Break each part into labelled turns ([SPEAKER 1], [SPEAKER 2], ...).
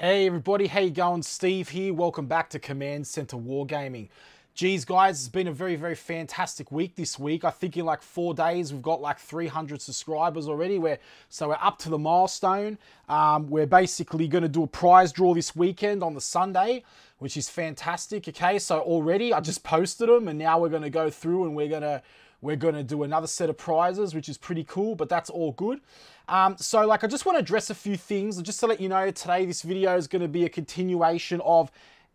[SPEAKER 1] Hey everybody, how you going? Steve here. Welcome back to Command Centre Wargaming. Geez guys, it's been a very fantastic week this week. I think in like 4 days we've got like 300 subscribers already. So we're up to the milestone. We're basically going to do a prize draw this weekend on the Sunday, which is fantastic. Okay, so already I just posted them and now we're going to go through and we're going to do another set of prizes, which is pretty cool, but that's all good. So like I just want to address a few things. Just to let you know, today this video is going to be a continuation of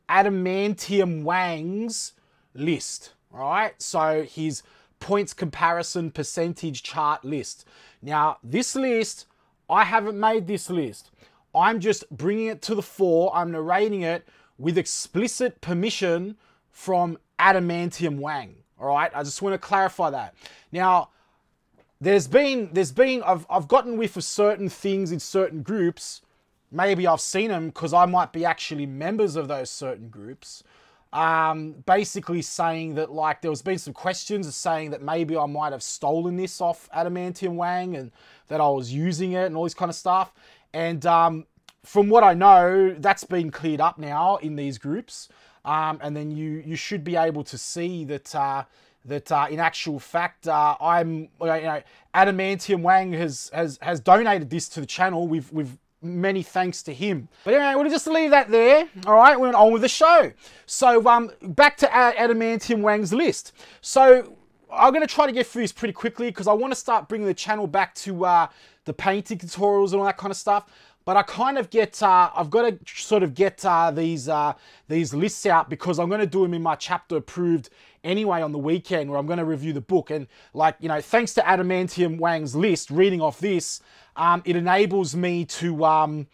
[SPEAKER 1] Adamantium Wang's list. All right, so his points comparison percentage chart list. Now this list, I haven't made this list. I'm just bringing it to the fore. I'm narrating it with explicit permission from Adamantium Wang. All right, I just want to clarify that. Now, I've gotten whiff of certain things in certain groups. Maybe I've seen them because I might be actually members of those certain groups. Basically saying that like there's been some questions saying that maybe I might have stolen this off Adamantium Wang and that I was using it and all this kind of stuff. And from what I know, that's been cleared up now in these groups. And then you should be able to see that in actual fact, Adamantium Wang has donated this to the channel with many thanks to him. But anyway, we'll just leave that there. All right, we're on with the show. So back to Adamantium Wang's list. So I'm going to try to get through this pretty quickly because I want to start bringing the channel back to the painting tutorials and all that kind of stuff. But I kind of get, I've got to sort of get these lists out because I'm going to do them in my chapter approved anyway on the weekend where I'm going to review the book. And like, you know, thanks to Adamantium Wang's list, reading off this, it enables me to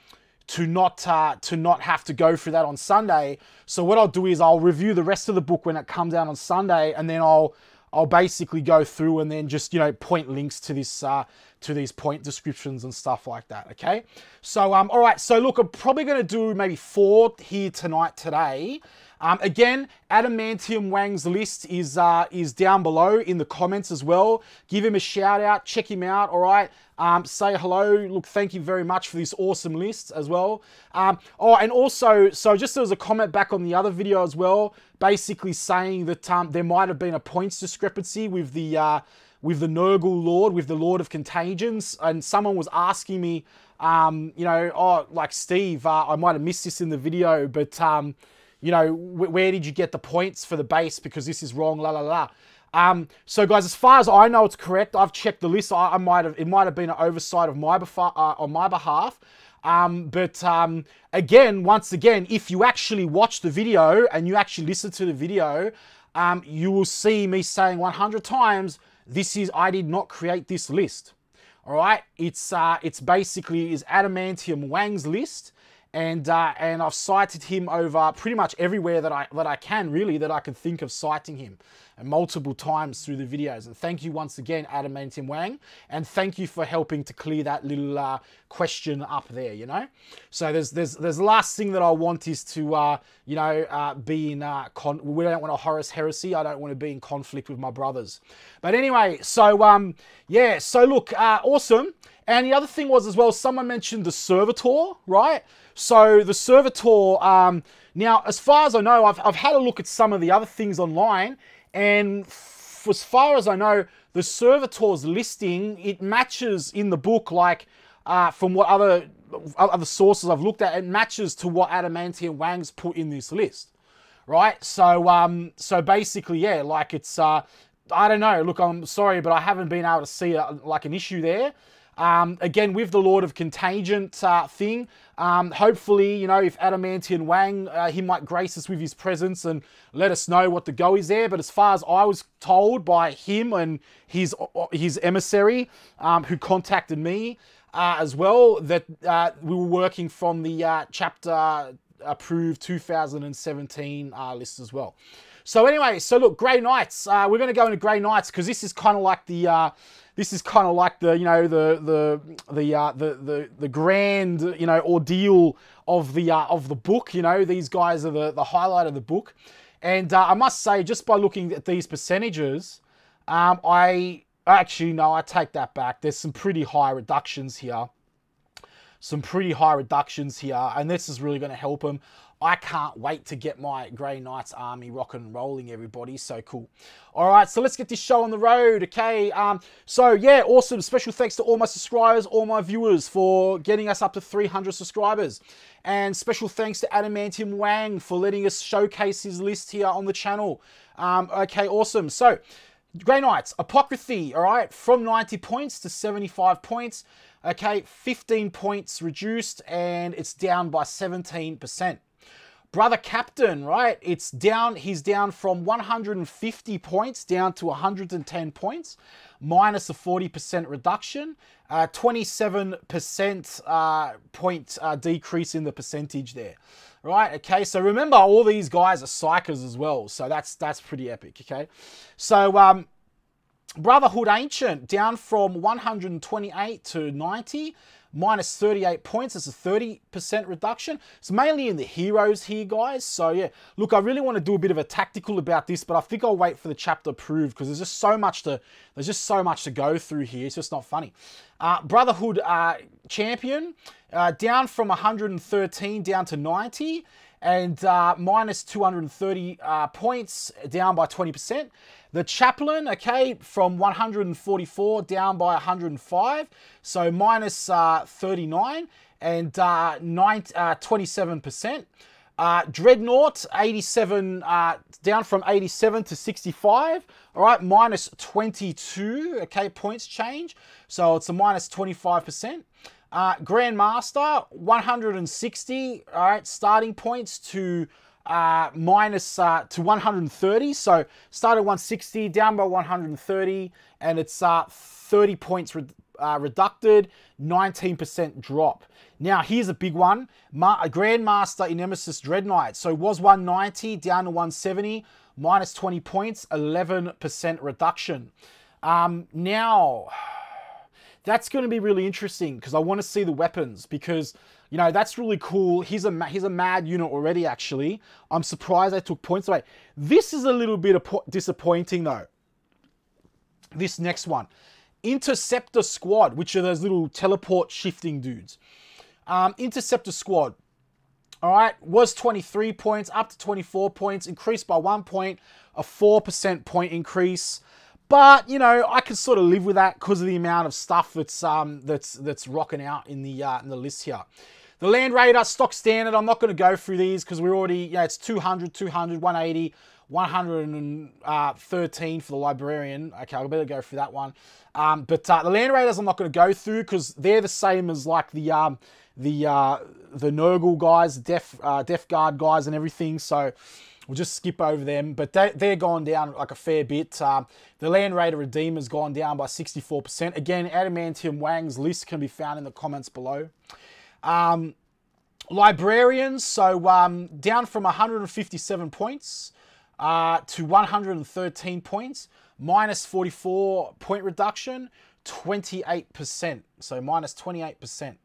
[SPEAKER 1] not have to go through that on Sunday. So what I'll do is I'll review the rest of the book when it comes out on Sunday, and then I'll basically go through and then just, you know, point links to this to these point descriptions and stuff like that. Okay, so all right, so look, I'm probably going to do maybe 4 here today. Again, Adamantium Wang's list is down below in the comments as well. Give him a shout out, check him out. All right, say hello. Look, thank you very much for this awesome list as well. Oh, and also, so just there was a comment back on the other video as well, basically saying that there might have been a points discrepancy with the Nurgle Lord, with the Lord of Contagions, and someone was asking me, you know, oh, like Steve, I might have missed this in the video, but you know, where did you get the points for the base? Because this is wrong, la la la. So guys, as far as I know, it's correct. I've checked the list. It might have been an oversight of on my behalf. But again, once again, if you actually watch the video and you actually listen to the video, you will see me saying 100 times, I did not create this list. All right, it's basically is Adamantium Wang's list. And I've cited him over pretty much everywhere that I can think of citing him, and multiple times through the videos. And thank you once again, Adamantium Wang, and thank you for helping to clear that little question up there. You know, so there's the last thing that I want is to you know, be in we don't want a Horus heresy. I don't want to be in conflict with my brothers. But anyway, so yeah, so look, awesome. And the other thing was as well, someone mentioned the Servitor, right? So the Servitor, now as far as I know, I've had a look at some of the other things online, and as far as I know, the Servitor's listing, it matches in the book, like from what other sources I've looked at, it matches to what Adamantium Wang's put in this list, right? So so basically, yeah, like it's I don't know. Look, I'm sorry, but I haven't been able to see like an issue there. Again, with the Lord of Contagion thing, hopefully, you know, if Adamantium Wang, he might grace us with his presence and let us know what the go is there. But as far as I was told by him and his emissary, who contacted me as well, that we were working from the chapter approved 2017 list as well. So anyway, so look, Grey Knights. We're going to go into Grey Knights because this is kind of like the you know, the grand, you know, ordeal of the book. You know, these guys are the highlight of the book. And I must say, just by looking at these percentages, I actually no, I take that back. There's some pretty high reductions here. some pretty high reductions here, and this is really going to help him. I can't wait to get my Grey Knights army rocking and rolling, everybody. So cool. All right, so let's get this show on the road, okay? So, yeah, awesome. Special thanks to all my subscribers, all my viewers for getting us up to 300 subscribers. And special thanks to Adamantium Wang for letting us showcase his list here on the channel. Okay, awesome. So, Grey Knights, Apocryphy, all right, from 90 points to 75 points. Okay, 15 points reduced, and it's down by 17%. Brother Captain, right? It's down, he's down from 150 points down to 110 points, minus a 40% reduction, 27% point decrease in the percentage there. Right, okay, so remember all these guys are psychers as well, so that's pretty epic, okay? So, Brotherhood Ancient, down from 128 to 90, minus 38 points. It's a 30% reduction. It's mainly in the heroes here, guys. So, yeah, look, I really want to do a bit of a tactical about this, but I think I'll wait for the chapter approved because there's just so much to go through here. It's just not funny. Brotherhood Champion, down from 113 down to 90, and minus 230 points, down by 20%. The Chaplain, okay, from 144 down by 105, so minus 39 and 27%. Dreadknight, 87, down from 87 to 65, all right, minus 22, okay, points change, so it's a minus 25%. Grandmaster, 160, all right, starting points to minus to 130, so started 160 down by 130, and it's 30 points reducted, 19% drop. Now here's a big one, a Grandmaster in Nemesis Dreadknight, so was 190 down to 170, minus 20 points, 11% reduction. Now that's going to be really interesting because I want to see the weapons, because you know, that's really cool. He's a mad unit already, actually. I'm surprised they took points away. This is a little bit disappointing, though. This next one. Interceptor Squad, which are those little teleport shifting dudes. Interceptor Squad, all right, was 23 points, up to 24 points, increased by 1 point, a 4% point increase. But, you know, I can sort of live with that because of the amount of stuff that's rocking out in the list here. The Land Raider, stock standard, I'm not going to go through these because we're already, yeah, it's 200, 200, 180, 113 for the Librarian. Okay, I better go through that one. But the Land Raiders I'm not going to go through because they're the same as like the Nurgle guys, Death Guard guys and everything. So we'll just skip over them. But they're gone down like a fair bit. The Land Raider Redeemer's gone down by 64%. Again, Adamantium Wang's list can be found in the comments below. Librarians, so down from 157 points to 113 points, minus 44 point reduction, 28%, so minus 28%.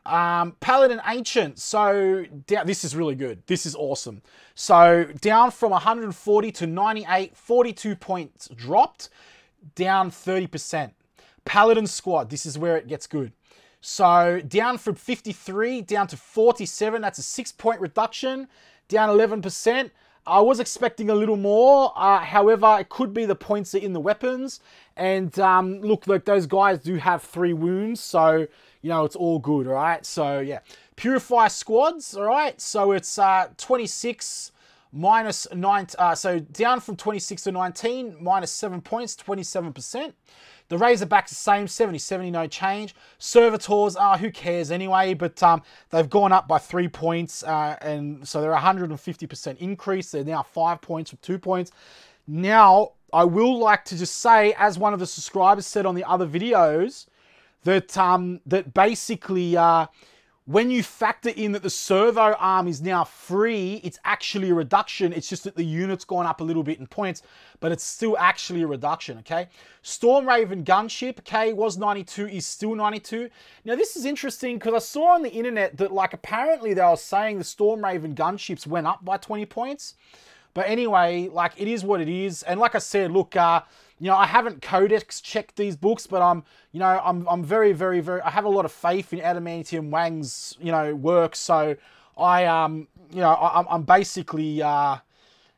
[SPEAKER 1] Paladin Ancient, so down, this is really good. This is awesome. So down from 140 to 98, 42 points dropped, down 30%. Paladin Squad, this is where it gets good. So down from 53 down to 47, that's a 6-point reduction, down 11%. I was expecting a little more. However, it could be the points that are in the weapons. And look, those guys do have 3 wounds, so you know it's all good, all right? So yeah, Purify Squads, all right? So it's 26 minus 9, so down from 26 to 19, minus 7 points, 27%. The Razorbacks the same, 70, no change. Servitors, who cares anyway, but they've gone up by 3 points, and so they're 150% increase. They're now 5 points from 2 points. Now, I will like to just say, as one of the subscribers said on the other videos, that that basically when you factor in that the servo arm is now free, it's actually a reduction. It's just that the unit's gone up a little bit in points, but it's still actually a reduction, okay? Storm Raven gunship, okay, was 92, is still 92. Now, this is interesting because I saw on the internet that, like, apparently they were saying the Storm Raven gunships went up by 20 points. But anyway, like, it is what it is. And like I said, look, you know, I haven't codex checked these books, but I'm very, very, very, I have a lot of faith in Adamantium Wang's, you know, work. So you know, I'm basically,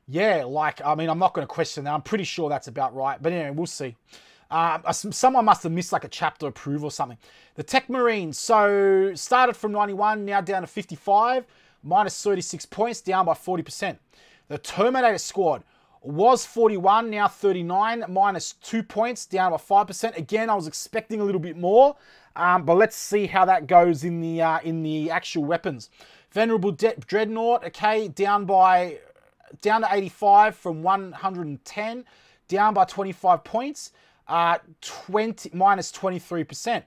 [SPEAKER 1] yeah, like, I mean, I'm not going to question that. I'm pretty sure that's about right. But anyway, we'll see. Someone must have missed like a chapter approve or something. The Tech Marines, so started from 91, now down to 55, minus 36 points, down by 40%. The Terminator Squad was 41, now 39, minus 2 points, down by 5%. Again, I was expecting a little bit more, but let's see how that goes in the actual weapons. Venerable Dreadknight, okay, down to 85 from 110, down by 25 points, minus 23%.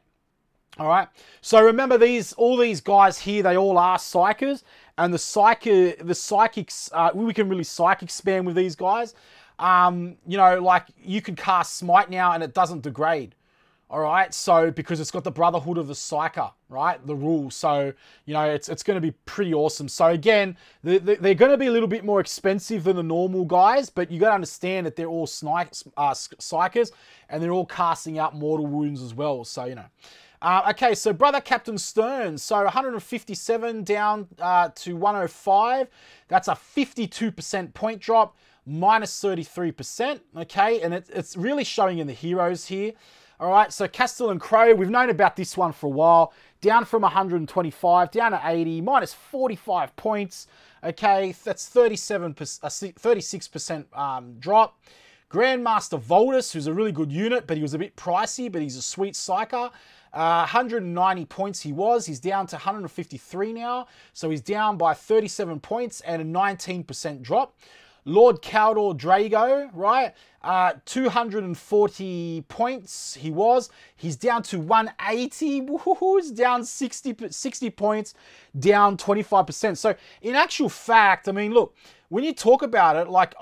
[SPEAKER 1] All right. So remember, all these guys here, they all are psychers, and the psychics, we can really psychic spam with these guys. You know, like, you can cast Smite now and it doesn't degrade. All right, so because it's got the Brotherhood of the Psyker, right? The rule. So, you know, it's going to be pretty awesome. So again, they're going to be a little bit more expensive than the normal guys, but you got to understand that they're all Psykers, and they're all casting out mortal wounds as well. So, you know. Okay, so Brother Captain Stern. So 157 down to 105. That's a 52% point drop, minus 33%. Okay, and it's really showing in the heroes here. All right, so Castle and Crow, we've known about this one for a while. Down from 125, down to 80, minus 45 points. Okay, that's 36% drop. Grandmaster Vallauris, who's a really good unit, but he was a bit pricey, but he's a sweet psyker. 190 points he was. He's down to 153 now. So he's down by 37 points and a 19% drop. Lord Caldor Drago, right? 240 points he was. He's down to 180. He's down 60 points, down 25%. So in actual fact, I mean, look, when you talk about it, like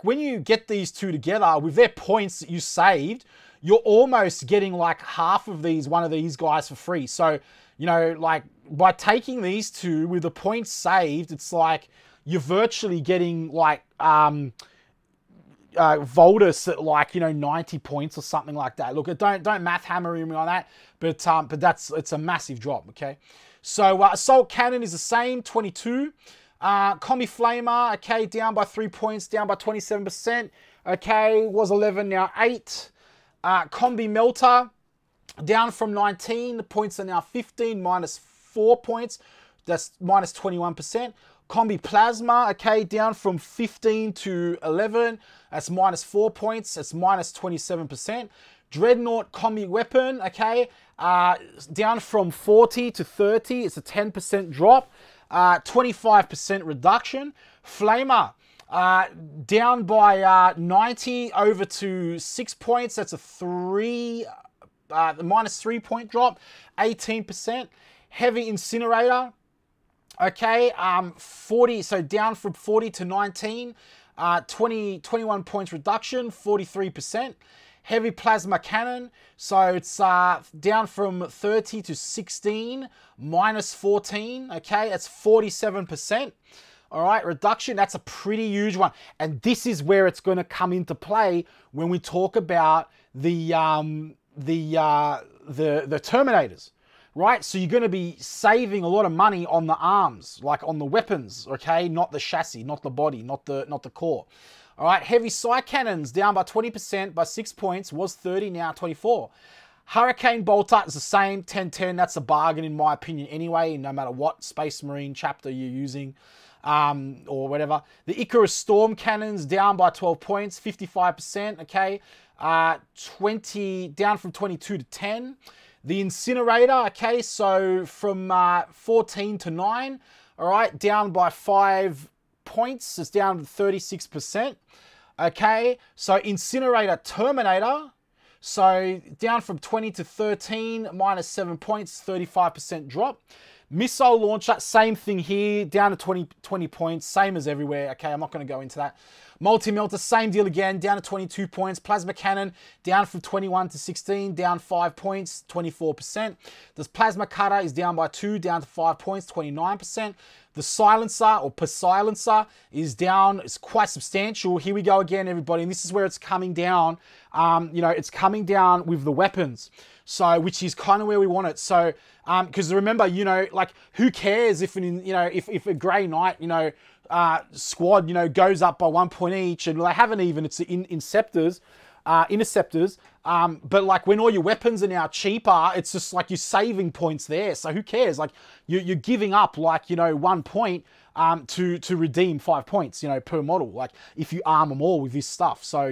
[SPEAKER 1] when you get these two together with their points that you saved, you're almost getting like half of one of these guys for free. So, you know, like, by taking these two with the points saved, it's like you're virtually getting like Vallauris at, like, you know, 90 points or something like that. Look, don't math hammer me on that, but it's a massive drop. Okay, so Assault Cannon is the same, 22. Combi Flamer, okay, down by 3 points, down by 27%. Okay, was 11, now 8. Combi Melter, down from 19. The points are now 15, minus 4 points. That's minus 21%. Combi Plasma, okay, down from 15 to 11. That's minus 4 points. That's minus 27%. Dreadnought Combi Weapon, okay, down from 40 to 30. It's a 10% drop. 25% reduction. Flamer, down by 90 over to 6 points. That's a minus 3 point drop. 18%. Heavy Incinerator, okay, 40, so down from 40 to 19, 21 points reduction, 43%. Heavy Plasma Cannon, so it's down from 30 to 16, minus 14, okay, that's 47%. All right, reduction, that's a pretty huge one. And this is where it's going to come into play when we talk about the Terminators. Right, so you're going to be saving a lot of money on the arms, like on the weapons, okay? Not the chassis, not the body, not the core. All right, heavy Psy Cannons down by 20% by 6 points, was 30, now 24. Hurricane Bolter is the same, 10-10. That's a bargain in my opinion anyway, no matter what Space Marine chapter you're using or whatever. The Icarus Storm Cannons down by 12 points, 55%, okay? 20, down from 22 to 10. The Incinerator, okay, so from 14 to 9, all right, down by 5 points. It's down to 36%, okay. So Incinerator Terminator, so down from 20 to 13, minus 7 points, 35% drop. Missile launcher, same thing here, down to 20 points, same as everywhere. Okay, I'm not going to go into that. Multi-melter, same deal again, down to 22 points. Plasma cannon, down from 21 to 16, down 5 points, 24%. The plasma cutter is down by 2, down to 5 points, 29%. The silencer, or per silencer, is down. It's quite substantial. Here we go again, everybody. And this is where it's coming down. You know, it's coming down with the weapons. So, which is kind of where we want it. So, because remember, you know, like, who cares if, if a Grey Knight, squad, goes up by 1 point each, and they haven't even, it's interceptors, but like when all your weapons are now cheaper, it's just like you're saving points there. So who cares? Like you're giving up like, 1 point to redeem 5 points, per model. Like if you arm them all with this stuff. So,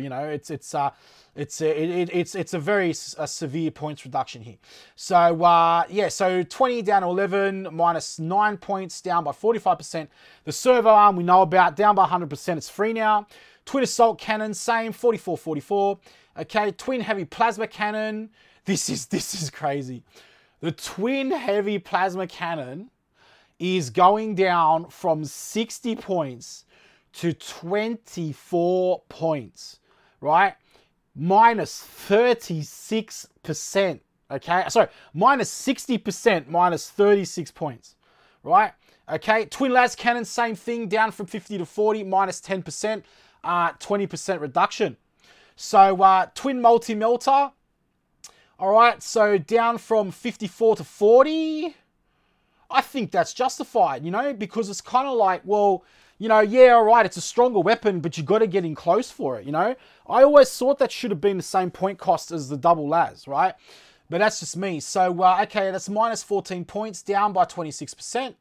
[SPEAKER 1] it's a very severe points reduction here. So, yeah, so 20 down to 11, minus 9 points, down by 45%. The servo arm we know about, down by 100%. It's free now. Twin assault cannon, same, 44. Okay, twin heavy plasma cannon. This is crazy. The twin heavy plasma cannon is going down from 60 points to 24 points, right? Minus 36%, okay? Sorry, minus 60%, minus 36 points, right? Okay, twin las cannon, same thing, down from 50 to 40, minus 10%, 20% reduction. So, twin multi-melter, all right, so down from 54 to 40, I think that's justified, because it's kind of like, well, yeah, all right, it's a stronger weapon, but you got to get in close for it, I always thought that should have been the same point cost as the double las, right? But that's just me. So, okay, that's minus 14 points, down by 26%.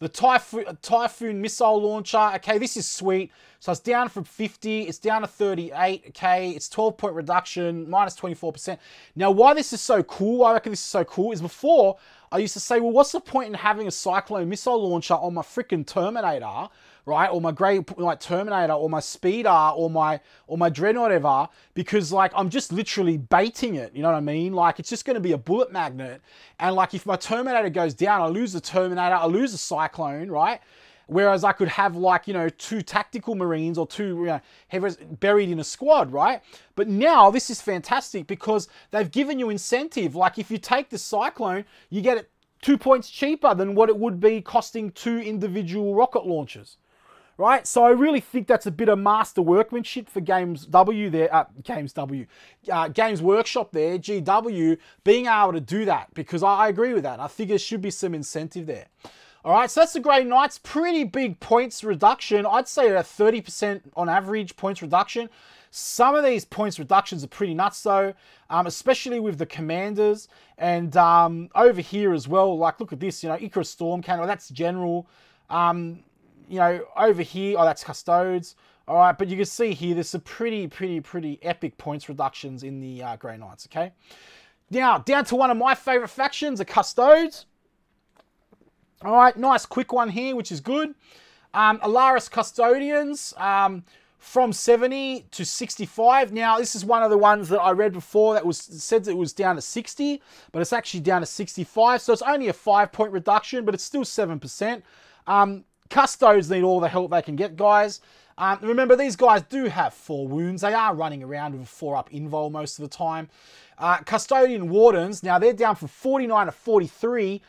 [SPEAKER 1] The Typhoon missile launcher, okay, this is sweet. So it's down from 50, it's down to 38, okay, it's 12-point reduction, minus 24%. Now, why this is so cool, why I reckon this is so cool, is before I used to say, well, what's the point in having a Cyclone missile launcher on my freaking Terminator, right? Or my Grey Terminator, or my Speeder, or my Dreadknight ever, because like I'm just literally baiting it, you know what I mean? Like it's just going to be a bullet magnet, and like if my Terminator goes down, I lose the Terminator, I lose the Cyclone, right? Whereas I could have like, 2 tactical Marines or 2 heavy buried in a squad, right? But now this is fantastic because they've given you incentive. Like if you take the Cyclone, you get it 2 points cheaper than what it would be costing 2 individual rocket launchers, right? So I really think that's a bit of master workmanship for Games Workshop there, GW, being able to do that, because I agree with that. I think there should be some incentive there. All right, so that's the Grey Knights. Pretty big points reduction. I'd say a 30% on average points reduction. Some of these points reductions are pretty nuts though, especially with the commanders. And over here as well, like look at this, Icarus Storm Cannon, that's general. Over here, oh, that's Custodes. All right, but you can see here, there's some pretty epic points reductions in the Grey Knights, okay? Now, down to one of my favorite factions, the Custodes. All right, nice quick one here, which is good. Alaris Custodians from 70 to 65. Now, this is one of the ones that I read before that said that it was down to 60, but it's actually down to 65. So it's only a 5-point reduction, but it's still 7%. Custodes need all the help they can get, guys. Remember, these guys do have 4 wounds. They are running around with a 4-up invul most of the time. Custodian Wardens, now they're down from 49 to 43.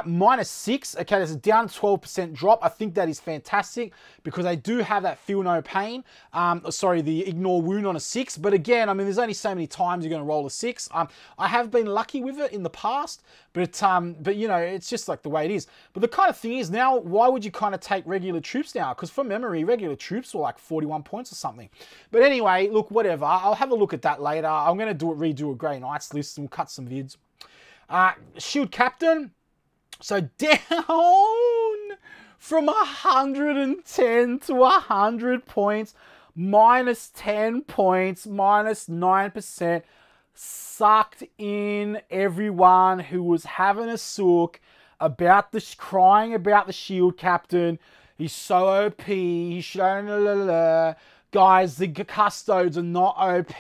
[SPEAKER 1] Minus 6, okay, there's a down 12% drop. I think that is fantastic because they do have that feel no pain. The ignore wound on a 6. But again, I mean, there's only so many times you're going to roll a 6. I have been lucky with it in the past, but it's just like the way it is. But the kind of thing is now, why would you kind of take regular troops now? Because from memory, regular troops were like 41 points or something. But anyway, look, whatever. I'll have a look at that later. I'm going to redo a Grey Knights list and we'll cut some vids. Shield Captain. So down from 110 to 100 points, minus 10 points, minus 9%, sucked in everyone who was having a sook about crying about the Shield Captain. He's so OP, he's showing Guys, the Custodes are not OP.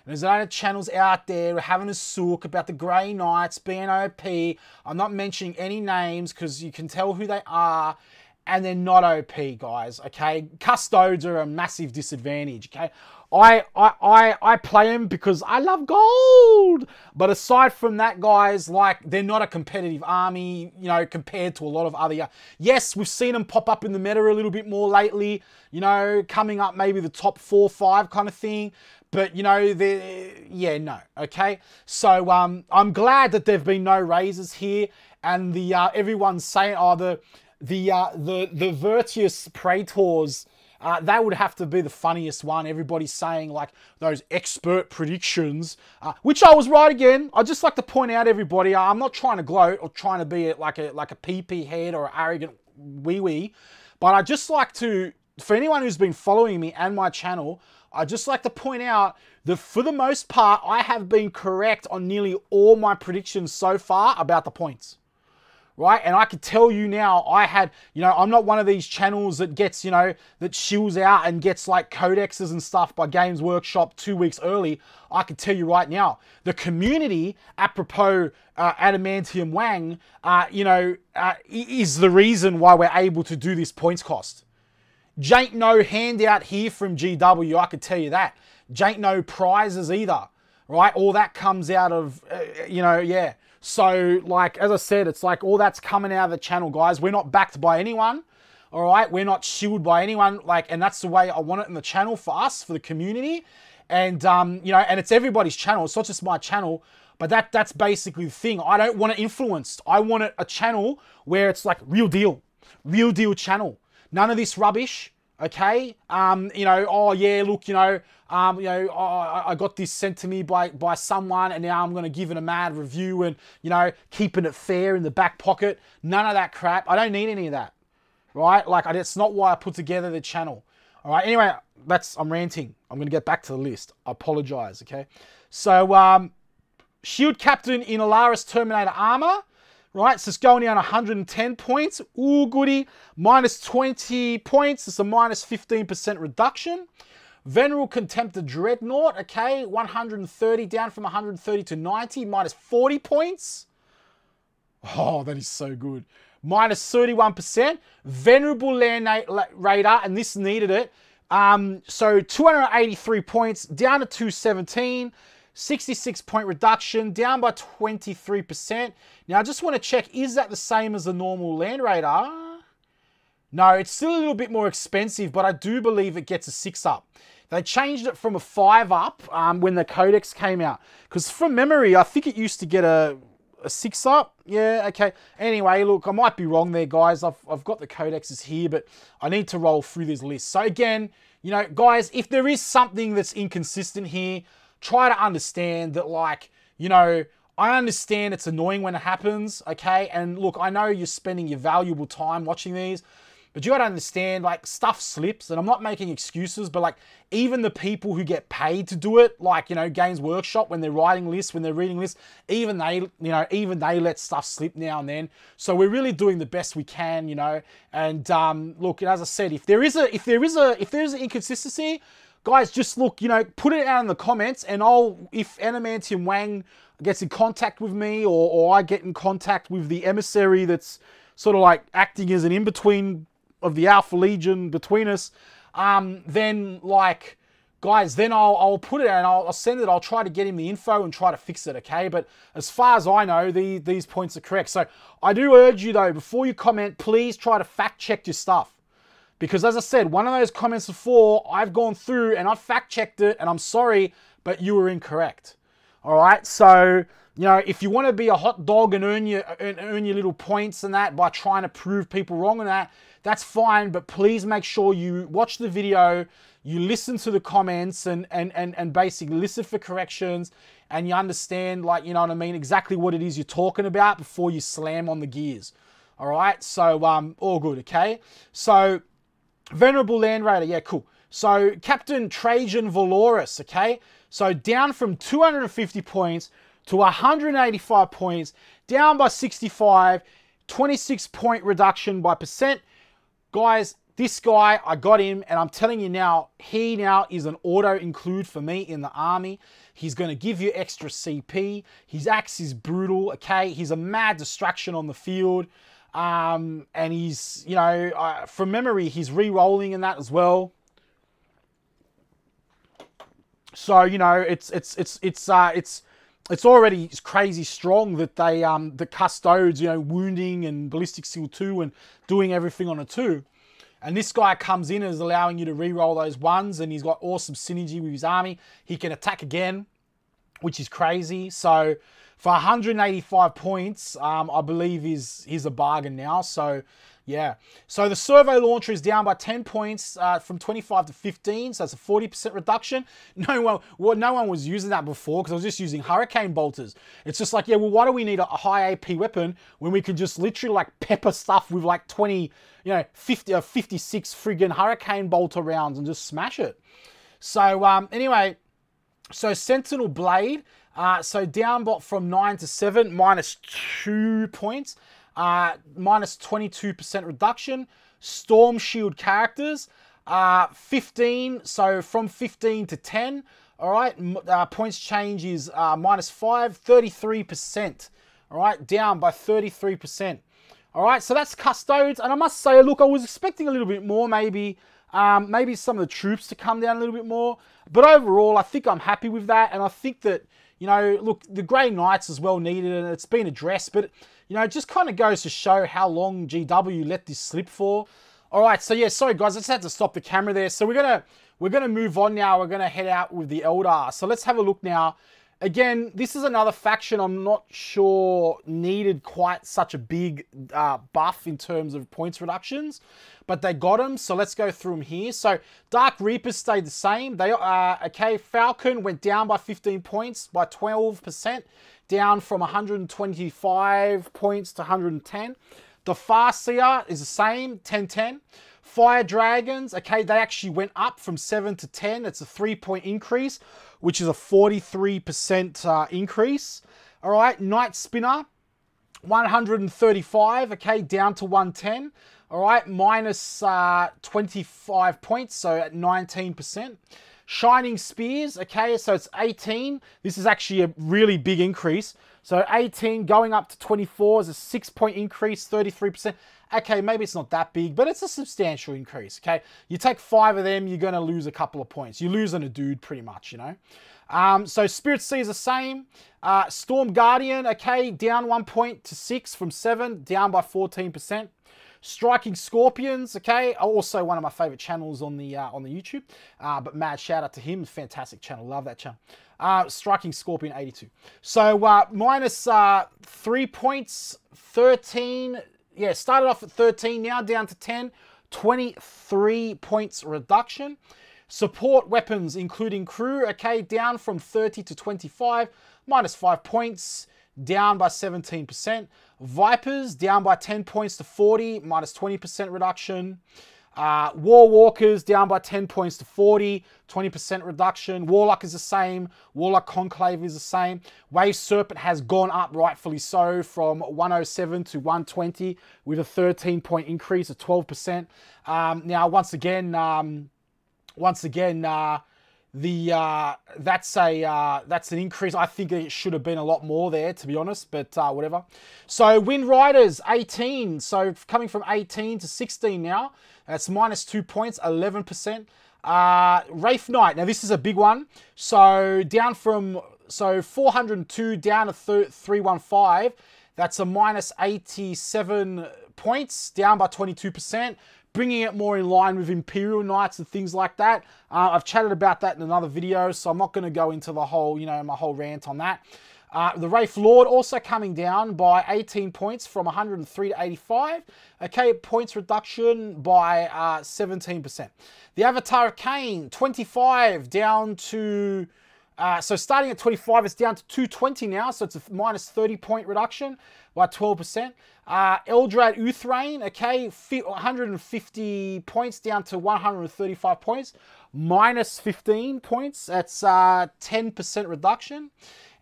[SPEAKER 1] There's a lot of channels out there having a sook about the Grey Knights being OP. I'm not mentioning any names because you can tell who they are, and they're not OP, guys, okay? Custodes are a massive disadvantage, okay? I play them because I love gold. But aside from that, guys, like, they're not a competitive army, you know, compared to a lot of other... Yes, we've seen them pop up in the meta a little bit more lately, you know, coming up maybe the top 4 or 5 kind of thing. But, you know, yeah, no, okay? So, I'm glad that there've been no raises here. And the everyone's saying, oh, the Virtuous Praetors... that would have to be the funniest one. Everybody's saying like those expert predictions, which I was right again. I just like to point out, everybody, I'm not trying to gloat or trying to be like a PP head or an arrogant wee, but I just like to, for anyone who's been following me and my channel, I just like to point out that for the most part, I have been correct on nearly all my predictions so far about the points. Right, and I can tell you now, I'm not one of these channels that gets, you know, that shills out and gets like codexes and stuff by Games Workshop 2 weeks early. I can tell you right now, the community, apropos Adamantium Wang, is the reason why we're able to do this points cost. J'ain't no handout here from GW, I can tell you that. J'ain't no prizes either, right? All that comes out of, yeah. So, like, as I said, it's like all that's coming out of the channel, guys. We're not backed by anyone, all right? We're not shielded by anyone, like, and that's the way I want it in the channel for us, for the community. And, and it's everybody's channel. It's not just my channel, but that's basically the thing. I don't want it influenced. I want it a channel where it's like real deal channel. None of this rubbish, okay? Oh, yeah, look, I got this sent to me by someone and now I'm going to give it a mad review and, keeping it fair in the back pocket. None of that crap. I don't need any of that, right? Like, it's not why I put together the channel. All right, anyway, I'm ranting. I'm going to get back to the list. I apologize, okay? So, Shield Captain in Vallauris Terminator Armor, right? So it's going down 110 points. Ooh, goody. Minus 20 points. It's a minus 15% reduction. Venerable Contemptor Dreadknight, okay, 130, down from 130 to 90, minus 40 points. Oh, that is so good. Minus 31%. Venerable Land Raider, and this needed it. So 283 points, down to 217. 66-point reduction, down by 23%. Now, I just want to check, is that the same as the normal Land Raider? No, it's still a little bit more expensive, but I do believe it gets a 6-up. They changed it from a 5-up when the Codex came out. Because from memory, I think it used to get a 6-up. Yeah, okay. Anyway, look, I might be wrong there, guys. I've got the Codexes here, but I need to roll through this list. So again, guys, if there is something that's inconsistent here, try to understand that, like, I understand it's annoying when it happens, okay? And look, I know you're spending your valuable time watching these, but you gotta understand, like, stuff slips, and I'm not making excuses, but, like, even the people who get paid to do it, like, Games Workshop, when they're writing lists, when they're reading lists, even they let stuff slip now and then. So we're really doing the best we can, and, look, as I said, if there is an inconsistency, guys, just look, put it out in the comments, and if Adamantium Wang gets in contact with me, or I get in contact with the emissary that's sort of like acting as an in-between of the Alpha Legion between us, then, like, guys, then I'll put it out and I'll send it. I'll try to get him the info and try to fix it, okay? But as far as I know, these points are correct. So I do urge you, though, before you comment, please try to fact-check your stuff. Because as I said, one of those comments before, I've gone through and I've fact-checked it, and I'm sorry, but you were incorrect. All right? So, if you want to be a hot dog and earn your little points and that by trying to prove people wrong and that, that's fine, but please make sure you watch the video, you listen to the comments and basically listen for corrections, and you understand, like, you know what I mean, exactly what it is you're talking about before you slam on the gears. All right? So, all good, okay? So, Venerable Land Raider, yeah, cool. So, Captain Trajan Vallauris, okay? So, down from 250 points to 185 points, down by 65, 26-point reduction by percent. Guys, This guy, I got him, and I'm telling you now, he now is an auto include for me in the army. He's going to give you extra CP. His axe is brutal, okay? He's a mad distraction on the field. And he's, you know, from memory, he's re-rolling in that as well. So, you know, it's already crazy strong that they, the Custodes, you know, wounding and ballistic seal 2 and doing everything on a 2. And this guy comes in as allowing you to re-roll those 1s, and he's got awesome synergy with his army. He can attack again, which is crazy. So for 185 points, I believe he's a bargain now. So yeah. So the servo launcher is down by 10 points from 25 to 15. So it's a 40% reduction. No one was using that before because I was just using hurricane bolters. It's just like, yeah, well, why do we need a high AP weapon when we can just literally like pepper stuff with like 20, you know, 56 friggin' hurricane bolter rounds and just smash it. So anyway, so Sentinel Blade, so down bot from 9 to 7, minus 2 points. Minus 22% reduction. Storm Shield characters, 15, so from 15 to 10, all right, points change is minus 5, 33%, all right, down by 33%. All right, so that's Custodes, and I must say, look, I was expecting a little bit more, maybe some of the troops to come down a little bit more, but overall, I think I'm happy with that, and I think that, you know, look, the Grey Knights is well needed, and it's been addressed, but, you know, it just kind of goes to show how long GW let this slip for. All right, so yeah, sorry guys, I just had to stop the camera there. So we're gonna move on now. We're gonna head out with the Eldar. So let's have a look now. Again, this is another faction I'm not sure needed quite such a big buff in terms of points reductions, but they got them. So let's go through them here. So Dark Reapers stayed the same. They okay. Falcon went down by 15 points, by 12%, down from 125 points to 110. The Farseer is the same, 10-10. Fire Dragons, okay, they actually went up from 7 to 10. It's a 3-point increase, which is a 43% increase. All right, Night Spinner, 135, okay, down to 110. All right, minus 25 points, so at 19%. Shining Spears, okay, so it's 18. This is actually a really big increase. So 18 going up to 24 is a 6-point increase, 33%. Okay, maybe it's not that big, but it's a substantial increase, okay? You take 5 of them, you're going to lose a couple of points. You're losing a dude pretty much, you know? So Spirit Sea is the same. Storm Guardian, okay, down 1 point to 6 from 7, down by 14%. Striking Scorpions, okay, also one of my favorite channels on the YouTube. But mad shout out to him, fantastic channel, love that channel. Striking Scorpion 82. So minus 3 points, 13. Yeah, started off at 13, now down to 10, 23 points reduction. Support weapons, including crew, okay, down from 30 to 25, minus 5 points, down by 17%. Vipers, down by 10 points to 40, minus 20% reduction. War Walkers, down by 10 points to 40, 20% reduction. Warlock is the same. Warlock Conclave is the same. Wave Serpent has gone up, rightfully so, from 107 to 120 with a 13-point increase of 12%. Now, once again, that's an increase. I think it should have been a lot more there, to be honest, but whatever. So Wind Riders 18, so coming from 18 to 16 now. That's minus 2 points, 11%. Wraith Knight, now this is a big one. So down from 402 down to 315. That's a minus 87 points, down by 22%. Bringing it more in line with Imperial Knights and things like that. I've chatted about that in another video, so I'm not going to go into the whole, you know, my whole rant on that. The Wraith Lord also coming down by 18 points from 103 to 85. Okay, points reduction by 17%. The Avatar of Cain, 25 down to... so starting at 25, it's down to 220 now, so it's a minus 30-point reduction by 12%. Eldrad Uthrain, okay, 150 points down to 135 points, minus 15 points. That's 10% reduction.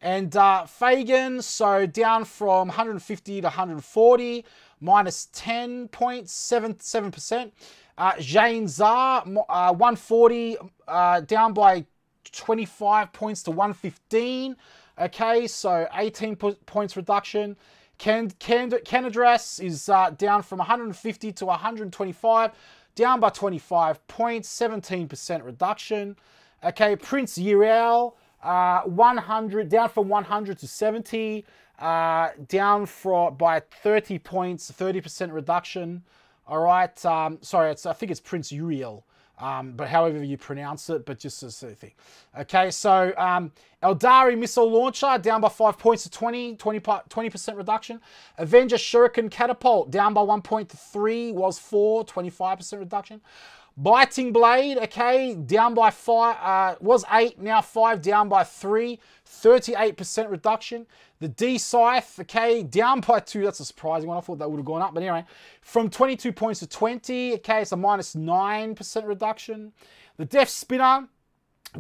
[SPEAKER 1] And Fagin, so down from 150 to 140, minus 10.77%. Jane Zar, 140, down by 25 points to 115. Okay, so 18 points reduction. Canadras is down from 150 to 125, down by 25 points, 17% reduction. Okay, Prince Uriel, 100, down from 100 to 70, down by 30 points, 30% reduction. All right, sorry, I think it's Prince Uriel, but however you pronounce it, but just as a thing. Okay, so Eldari Missile Launcher down by 5 points to 20% reduction. Avenger Shuriken Catapult down by 1 point to 3, was 4, 25% reduction. Biting Blade, okay, down by 5, was 8, now 5, down by 3, 38% reduction. The D-Scythe, okay, down by 2, that's a surprising one, I thought that would have gone up, but anyway, from 22 points to 20, okay, it's a minus 9% reduction. The Death Spinner,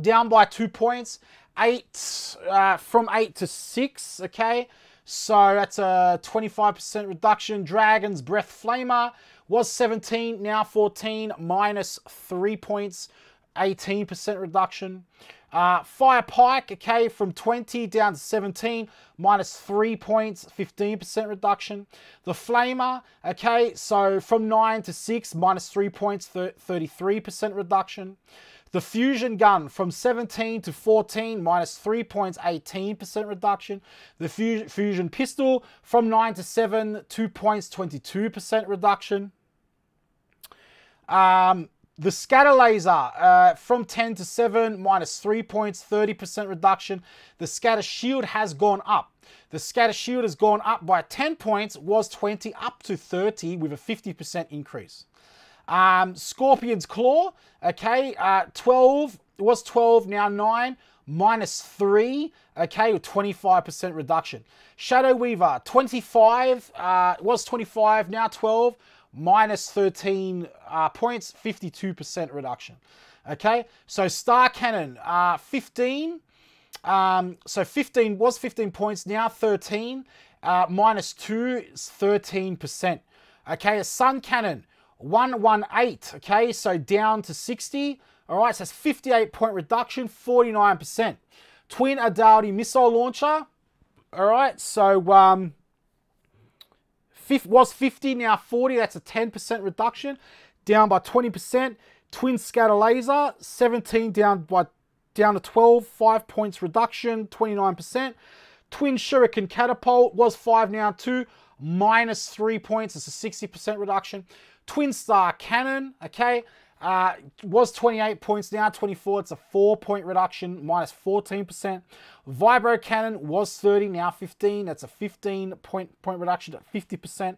[SPEAKER 1] down by 2 points, 8, from 8 to 6, okay, so that's a 25% reduction. Dragon's Breath Flamer, was 17, now 14, minus 3 points, 18% reduction. Fire Pike, okay, from 20 down to 17, minus 3 points, 15% reduction. The Flamer, okay, so from 9 to 6, minus 3 points, 33% reduction. The Fusion Gun from 17 to 14, minus 3 points, 18% reduction. The Fusion Pistol from 9 to 7, 2 points, 22% reduction. The Scatter Laser from 10 to 7, minus 3 points, 30% reduction. The Scatter Shield has gone up. The Scatter Shield has gone up by 10 points, was 20, up to 30 with a 50% increase. Scorpion's Claw, okay, 12, was 12, now 9, minus 3, okay, with 25% reduction. Shadow Weaver, 25, was 25, now 12, minus 13 points, 52% reduction. Okay, so Star Cannon, 15, so 15 was 15 points, now 13, minus 2 is 13%. Okay, a Sun Cannon, 118, okay, so down to 60. All right, so that's 58 point reduction, 49%. Twin Adaldi Missile Launcher, all right, so was 50, now 40, that's a 10% reduction, down by 20%. Twin Scatter Laser, 17, down to 12, 5 points reduction, 29%. Twin Shuriken Catapult, was 5, now 2, minus 3 points, it's a 60% reduction. Twin Star Cannon, okay, was 28 points, now 24, it's a 4-point reduction, minus 14%. Vibro Cannon was 30, now 15, that's a 15-point reduction at 50%.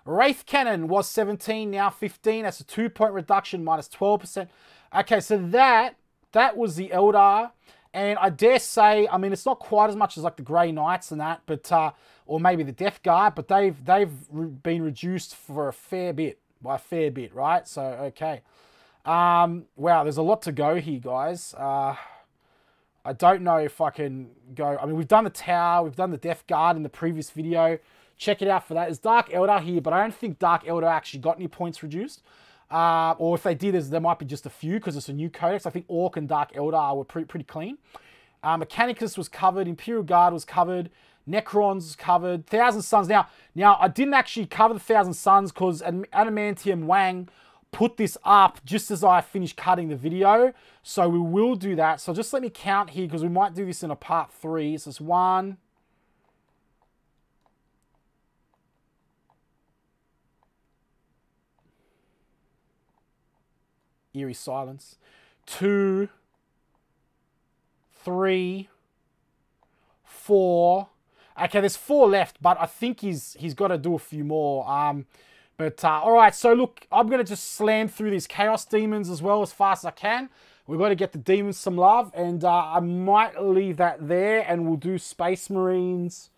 [SPEAKER 1] Wraith Cannon was 17, now 15, that's a 2-point reduction, minus 12%. Okay, so that was the Eldar, and I dare say, I mean, it's not quite as much as like the Grey Knights and that, but or maybe the Death Guard, but they've been reduced for a fair bit, by a fair bit, right? So, okay. Wow, there's a lot to go here, guys. I don't know if I can go. I mean, we've done the Tower, we've done the Death Guard in the previous video. Check it out for that. There's Dark Eldar here, but I don't think Dark Eldar actually got any points reduced. Or if they did, there might be just a few because it's a new codex. I think Orc and Dark Eldar were pretty clean. Mechanicus was covered. Imperial Guard was covered. Necrons was covered. Thousand Suns. Now I didn't actually cover the Thousand Suns because Adamantium Wang put this up just as I finished cutting the video. So we will do that. So just let me count here because we might do this in a part 3. So it's 1, eerie silence, 2, 3, 4. Okay, there's 4 left, but I think he's got to do a few more. All right, so look, I'm going to just slam through these Chaos Demons as well as fast as I can. We've got to get the Demons some love, and I might leave that there, and we'll do Space Marines,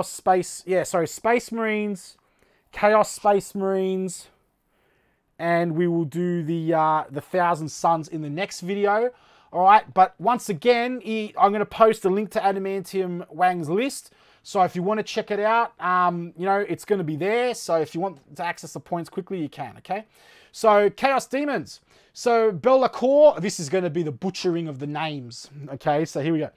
[SPEAKER 1] Space Marines, Chaos Space Marines, and we will do the Thousand Suns in the next video. All right, but once again, I'm going to post a link to Adamantium Wang's list. So if you want to check it out, you know, it's going to be there. So if you want to access the points quickly, you can, okay? So Chaos Demons. So Bellacour, this is going to be the butchering of the names, okay? So here we go.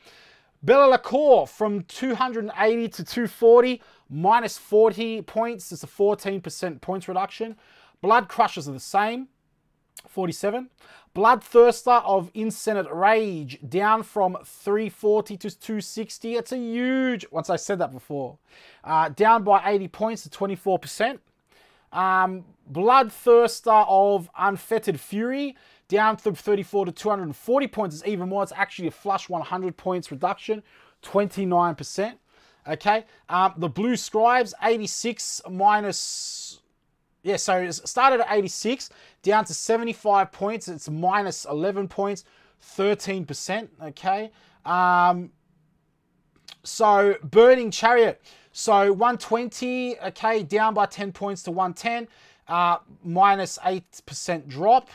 [SPEAKER 1] Bellacour from 280 to 240, minus 40 points. It's a 14% points reduction. Blood Crushers are the same, 47. Bloodthirster of Incinerator Rage, down from 340 to 260. It's a huge, once I said that before, down by 80 points to 24%. Bloodthirster of Unfettered Fury, down from 34 to 240 points is even more. It's actually a flush 100 points reduction, 29%. Okay, the Blue Scribes, 86 minus, yeah, so it started at 86, down to 75 points. It's minus 11 points, 13%. Okay, so Burning Chariot, so 120, okay, down by 10 points to 110, minus 8% drop.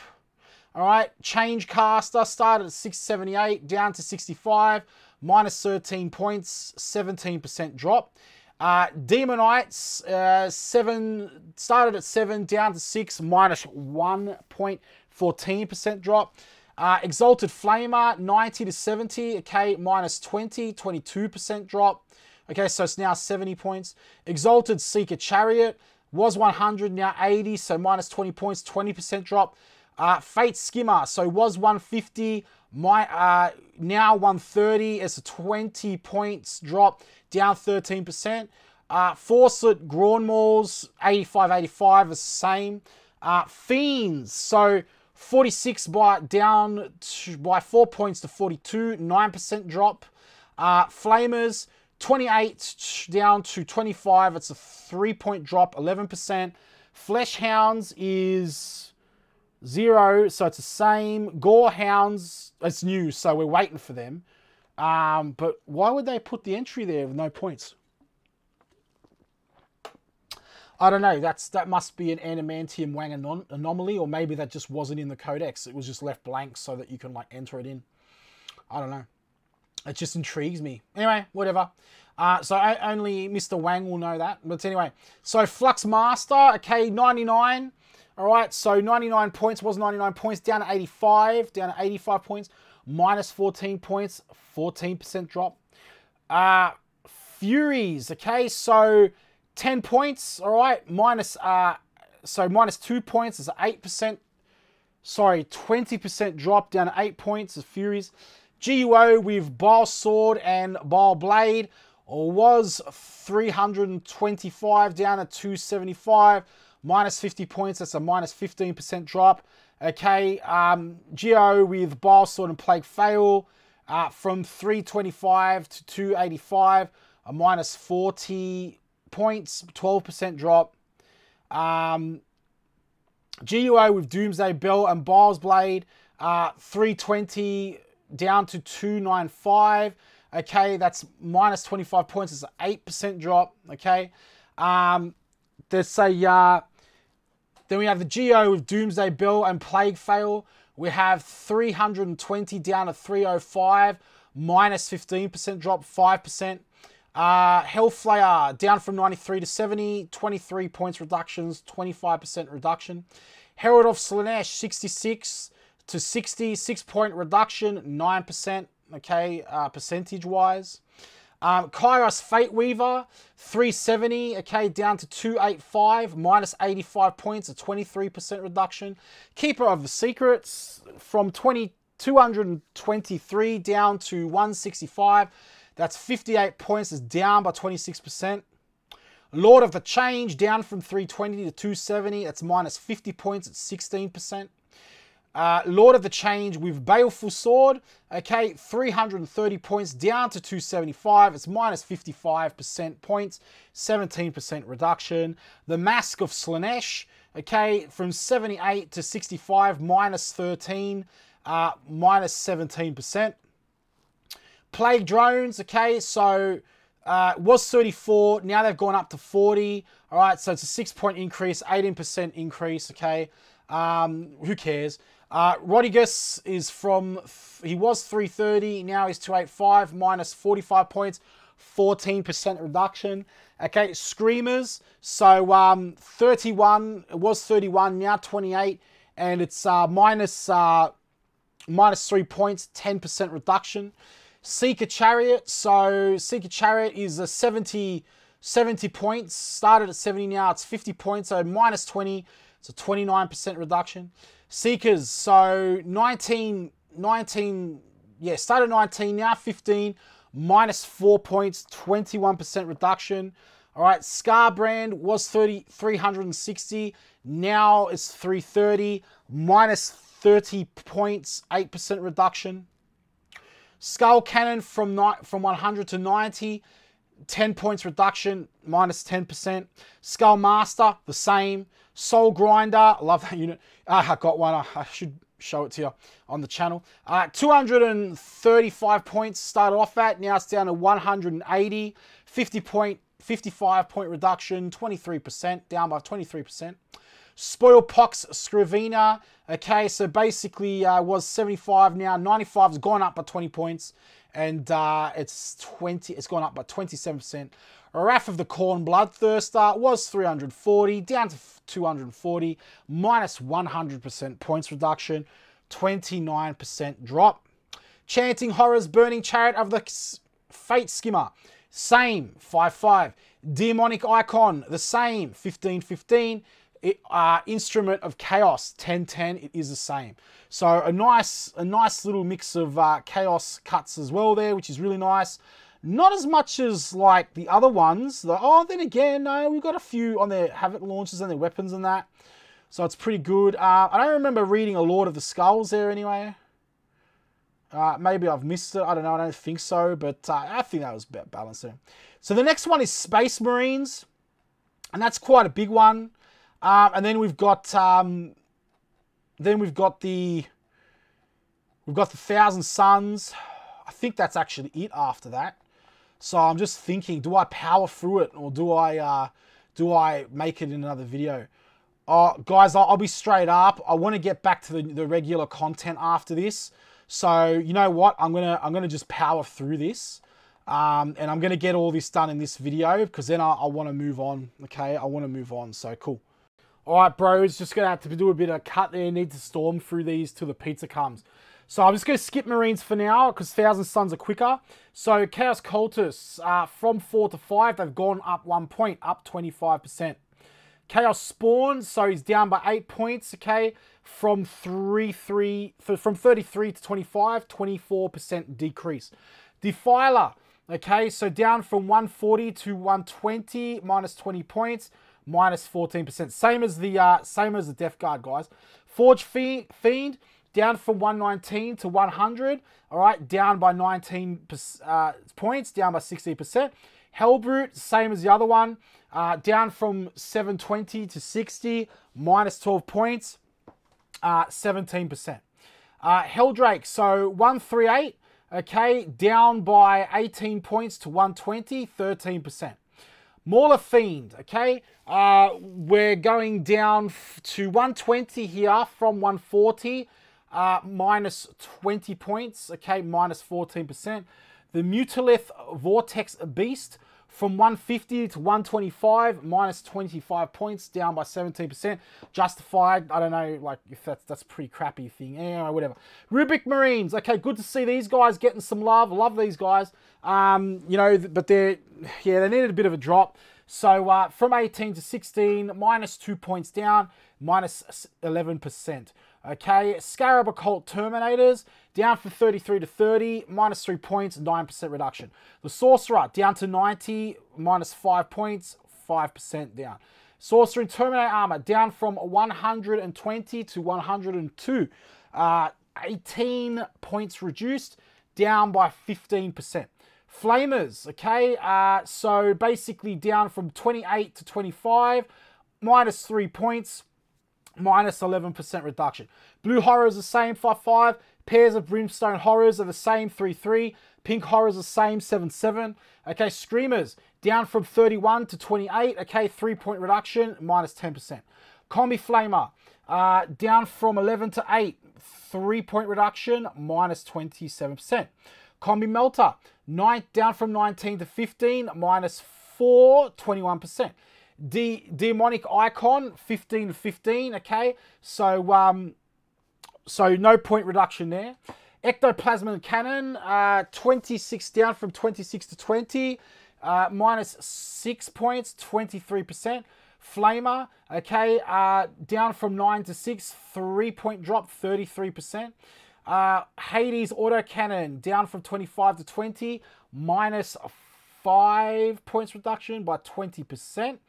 [SPEAKER 1] All right, Change Caster started at 678, down to 65, minus 13 points, 17% drop. Demonites, 7 started at 7, down to 6, minus 1.14% drop. Exalted Flamer, 90 to 70, okay, minus 20, 22% drop. Okay, so it's now 70 points. Exalted Seeker Chariot was 100, now 80, so minus 20 points, 20% drop. Fate Skimmer, so was 150, now 130. It's a 20 points drop, down 13%. Fawcett Grawnmauls, 85 is the same. Fiends, so 46 down by 4 points to 42, 9% drop. Flamers, 28 down to 25. It's a 3-point drop, 11%. Flesh Hounds is 0, so it's the same. Gore Hounds, it's new, so we're waiting for them. But why would they put the entry there with no points? I don't know. That must be an Adamantium Wang anomaly, or maybe that just wasn't in the codex. It was just left blank so that you can like enter it in. I don't know. It just intrigues me. Anyway, whatever. So only Mr. Wang will know that. But anyway, so Flux Master, okay, 99. All right, so 99 points, was 99 points, down to 85, down to 85 points, minus 14 points, 14% drop. Furies, okay, so 10 points, all right, minus 2 points is 8%, sorry, 20% drop, down to 8 points is Furies. GUO with Bile Sword and Bile Blade was 325, down to 275. Minus 50 points, that's a minus 15% drop. Okay, Geo with Bile Sword and Plague Fail, from 325 to 285, a minus 40 points, 12% drop. GUO with Doomsday Bell and Bile's Blade, 320 down to 295. Okay, that's minus 25 points, it's an 8% drop. Okay, there's a then we have the Geo with Doomsday Bill and Plague Fail. We have 320 down to 305, minus 15% drop, 5%. Hellflayer down from 93 to 70, 23 points reductions, 25% reduction. Herald of Slaanesh, 66 to 60, 6-point reduction, 9%, okay, percentage-wise. Kairos Fate Weaver, 370, okay, down to 285, minus 85 points, a 23% reduction. Keeper of the Secrets, from 223 down to 165, that's 58 points, is down by 26%. Lord of the Change, down from 320 to 270, that's minus 50 points, it's 16%. Lord of the Change with Baleful Sword, okay, 330 points down to 275. It's minus 55% points, 17% reduction. The Mask of Slaanesh, okay, from 78 to 65, minus 13, minus 17%. Plague Drones, okay, so was 34, now they've gone up to 40. All right, so it's a 6-point increase, 18% increase, okay. Who cares? Rodigus is from, he was 330, now he's 285, minus 45 points, 14% reduction. Okay, Screamers, so 31, it was 31, now 28, and it's minus 3 points, 10% reduction. Seeker Chariot, so Seeker Chariot is a 70 points, started at 70, now it's 50 points, so minus 20, it's a 29% reduction. Seekers, so 19, yeah, started 19, now 15, minus 4 points, 21% reduction. All right, Scar Brand was 360, now it's 330, minus 30 points, 8% reduction. Skull Cannon from 100 to 90, 10 points reduction, minus 10%. Skull Master, the same. Soul Grinder, I love that unit. I got one, I should show it to you on the channel. 235 points started off at, now it's down to 180, 55 point reduction, 23%, down by 23%. Spoilpox Scrivener, okay, so basically was 75, now 95 has gone up by 20 points, and it's gone up by 27%. Wrath of the Corn Bloodthirster was 340, down to 240, minus 100% points reduction, 29% drop. Chanting Horrors Burning Chariot of the Fate Skimmer, same, 5-5. Demonic Icon, the same, 15-15. Instrument of Chaos, 10-10, it is the same. So a nice little mix of Chaos cuts as well there, which is really nice. Not as much as like the other ones. Then again, no, we've got a few on their Havoc launches and their weapons and that. So it's pretty good. I don't remember reading a Lord of the Skulls there anyway. Maybe I've missed it. I don't know. I don't think so. But I think that was about balanced there. So the next one is Space Marines. And that's quite a big one. And then we've got the Thousand Suns. I think that's actually it after that. So I'm just thinking, do I power through it, or do I make it in another video? Guys, I'll be straight up. I want to get back to the regular content after this. So you know what? I'm gonna just power through this, and I'm gonna get all this done in this video, because then I want to move on. Okay, I want to move on. So cool. All right, bros, just gonna have to do a bit of cut there. Need to storm through these till the pizza comes. So I'm just gonna skip Marines for now, because Thousand Suns are quicker. So Chaos Cultists, from 4 to 5, they've gone up 1 point, up 25%. Chaos Spawn, so he's down by 8 points, okay, from 33 to 25, 24% decrease. Defiler, okay, so down from 140 to 120, minus 20 points, minus 14%. Same as the Death Guard, guys. Forge Fiend, down from 119 to 100, all right, down by 19 points, down by 60%. Hellbrute, same as the other one, down from 720 to 60, minus 12 points, 17%. Helldrake, so 138, okay, down by 18 points to 120, 13%. Mauler Fiend, okay, we're going down to 120 here from 140, minus 20 points, okay, minus 14%. The Mutilith Vortex Beast, from 150 to 125, minus 25 points, down by 17%. Justified, I don't know, like, if that's a pretty crappy thing. Anyway, whatever. Rubik Marines, okay, good to see these guys getting some love. Love these guys. You know, but they needed a bit of a drop. So from 18 to 16, minus 2 points down, minus 11%. Okay, Scarab Occult Terminators, down from 33 to 30, minus 3 points, 9% reduction. The Sorcerer, down to 90, minus 5 points, 5% down. Sorcerer and Terminator Armor, down from 120 to 102, 18 points reduced, down by 15%. Flamers, okay, so basically down from 28 to 25, minus 3 points, minus 11% reduction. Blue Horrors the same, 5-5. Pairs of Brimstone Horrors are the same, 3-3. Pink Horrors the same, 7-7. Okay, Screamers, down from 31 to 28. Okay, 3-point reduction, minus 10%. Combi Flamer, down from 11 to 8. 3-point reduction, minus 27%. Combi Melter, down from 19 to 15, -4, 21%. Demonic Icon, 15 to 15, okay? So, so no point reduction there. Ectoplasm Cannon, 26 down from 26 to 20, -6 points, 23%. Flamer, okay, down from 9 to 6, 3-point drop, 33%. Hades Autocannon, down from 25 to 20, -5 points reduction by 20%.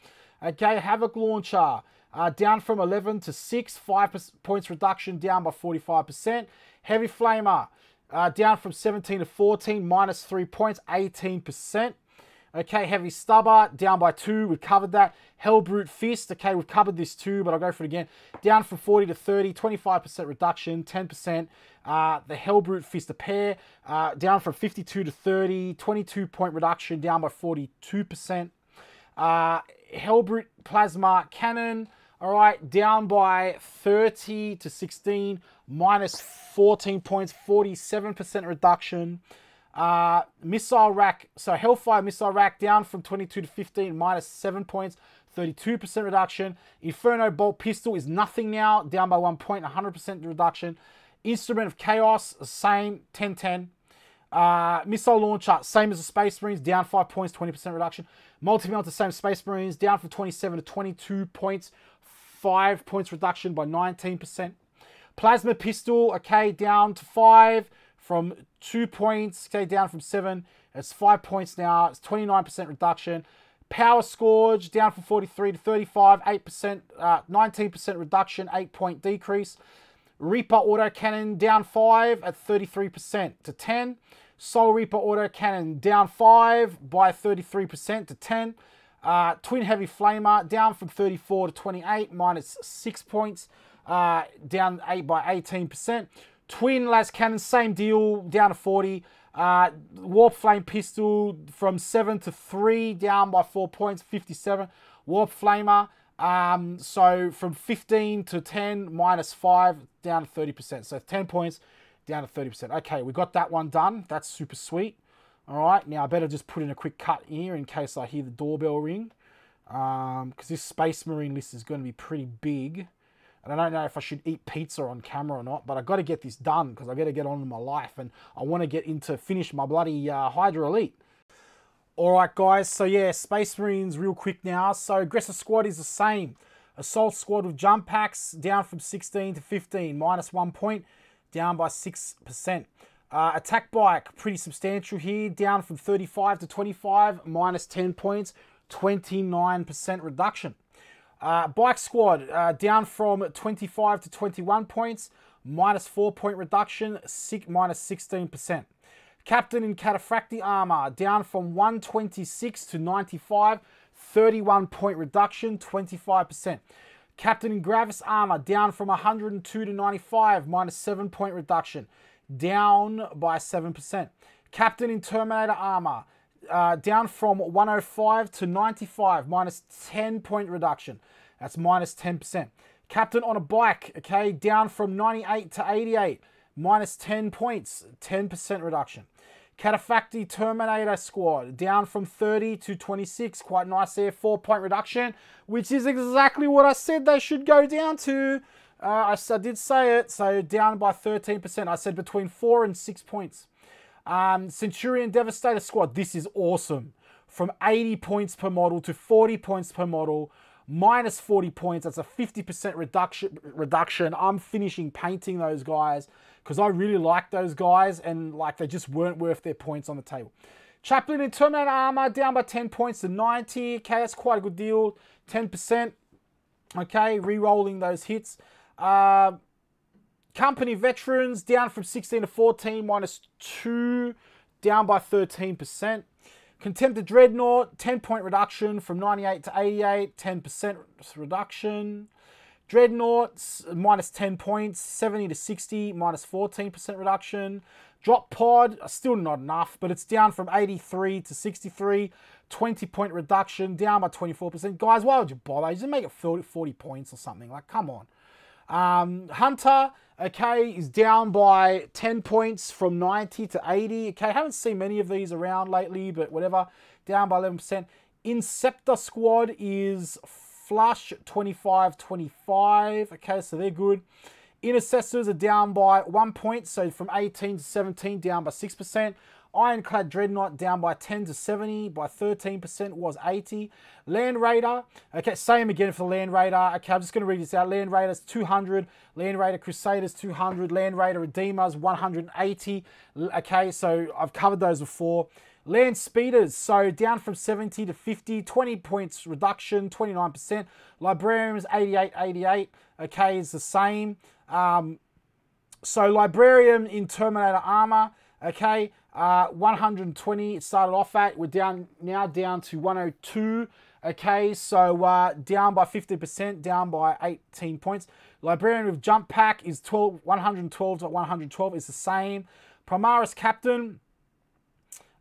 [SPEAKER 1] Okay, Havoc Launcher, down from 11 to 6, 5 points reduction, down by 45%. Heavy Flamer, down from 17 to 14, -3 points, 18%. Okay, Heavy Stubber, down by 2, we've covered that. Hellbrute Fist, okay, we've covered this too, but I'll go for it again. Down from 40 to 30, 25% reduction, 10%. The Hellbrute Fist, a pair, down from 52 to 30, 22-point reduction, down by 42%. Hellbrute Plasma Cannon, all right, down by 30 to 16, -14 points, 47% reduction. Missile Rack, so Hellfire Missile Rack, down from 22 to 15, -7 points, 32% reduction. Inferno Bolt Pistol is nothing now, down by 1 point, 100% reduction. Instrument of Chaos, same, 10-10. Missile Launcher, same as the Space Marines, down 5 points, 20% reduction. Multi-Melter, same Space Marines, down from 27 to 22 points, 5 points reduction by 19%. Plasma Pistol, okay, down to 5 from 2 points, okay, down from 7. It's 5 points now. It's 29% reduction. Power Scourge, down from 43 to 35, 8%, 19% reduction, 8-point decrease. Reaper Autocannon, down 5 at 33% to 10. Soul Reaper Autocannon, down 5 by 33% to 10. Twin Heavy Flamer, down from 34 to 28, -6 points, down 8 by 18%. Twin Las Cannon, same deal, down to 40. Warp Flame Pistol from 7 to 3, down by 4 points, 57. Warp Flamer, so from 15 to 10, -5, down to 30%. So 10 points, down to 30%. Okay, we got that one done. That's super sweet. All right, now I better just put in a quick cut here in case I hear the doorbell ring. Because this Space Marine list is going to be pretty big. And I don't know if I should eat pizza on camera or not, but I've got to get this done because I've got to get on with my life. And I want to get into finish my bloody Hydra Elite. Alright guys, so yeah, Space Marines real quick now. So Aggressor Squad is the same. Assault Squad with jump packs, down from 16 to 15, -1 point, down by 6%. Attack Bike, pretty substantial here, down from 35 to 25, -10 points, 29% reduction. Bike Squad, down from 25 to 21 points, -4 point reduction, -16%. Captain in Cataphractii Armor, down from 126 to 95, 31 point reduction, 25%. Captain in Gravis Armor, down from 102 to 95, -7 point reduction, down by 7%. Captain in Terminator Armor, down from 105 to 95, -10 point reduction. That's -10%. Captain on a Bike, okay, down from 98 to 88, -10 points, 10% reduction. Cataphractii Terminator Squad, down from 30 to 26, quite nice there, 4-point reduction, which is exactly what I said they should go down to. I did say it, so down by 13%. I said between 4 and 6 points. Centurion Devastator Squad, this is awesome. From 80 points per model to 40 points per model, -40 points. That's a 50% reduction. I'm finishing painting those guys because I really like those guys and like they just weren't worth their points on the table. Chaplain in Terminator Armor, down by 10 points to 90. Okay, that's quite a good deal. 10%. Okay, re-rolling those hits. Company Veterans, down from 16 to 14, -2, down by 13%. Contemptor Dreadnought, 10-point reduction from 98 to 88, 10% reduction. Dreadnoughts, -10 points, 70 to 60, -14% reduction. Drop Pod, still not enough, but it's down from 83 to 63, 20-point reduction, down by 24%. Guys, why would you bother? You just make it 40 points or something. Like, come on. Hunter, okay, is down by 10 points from 90 to 80. Okay, haven't seen many of these around lately, but whatever. Down by 11%. Interceptor Squad is flush 25-25. Okay, so they're good. Intercessors are down by 1 point, so from 18 to 17, down by 6%. Ironclad Dreadknight down by 10 to 70, by 13% was 80. Land Raider, okay, same again for Land Raider. Okay, I'm just going to read this out. Land Raiders 200, Land Raider Crusaders 200, Land Raider Redeemers 180. Okay, so I've covered those before. Land Speeders, so down from 70 to 50, 20 points reduction, 29%. Librarians 88, okay, is the same. So Librarian in Terminator Armor, okay, 120 it started off at. We're now down to 102. Okay, so down by 50%, down by 18 points. Librarian with Jump Pack is 112 to 112 is the same. Primaris Captain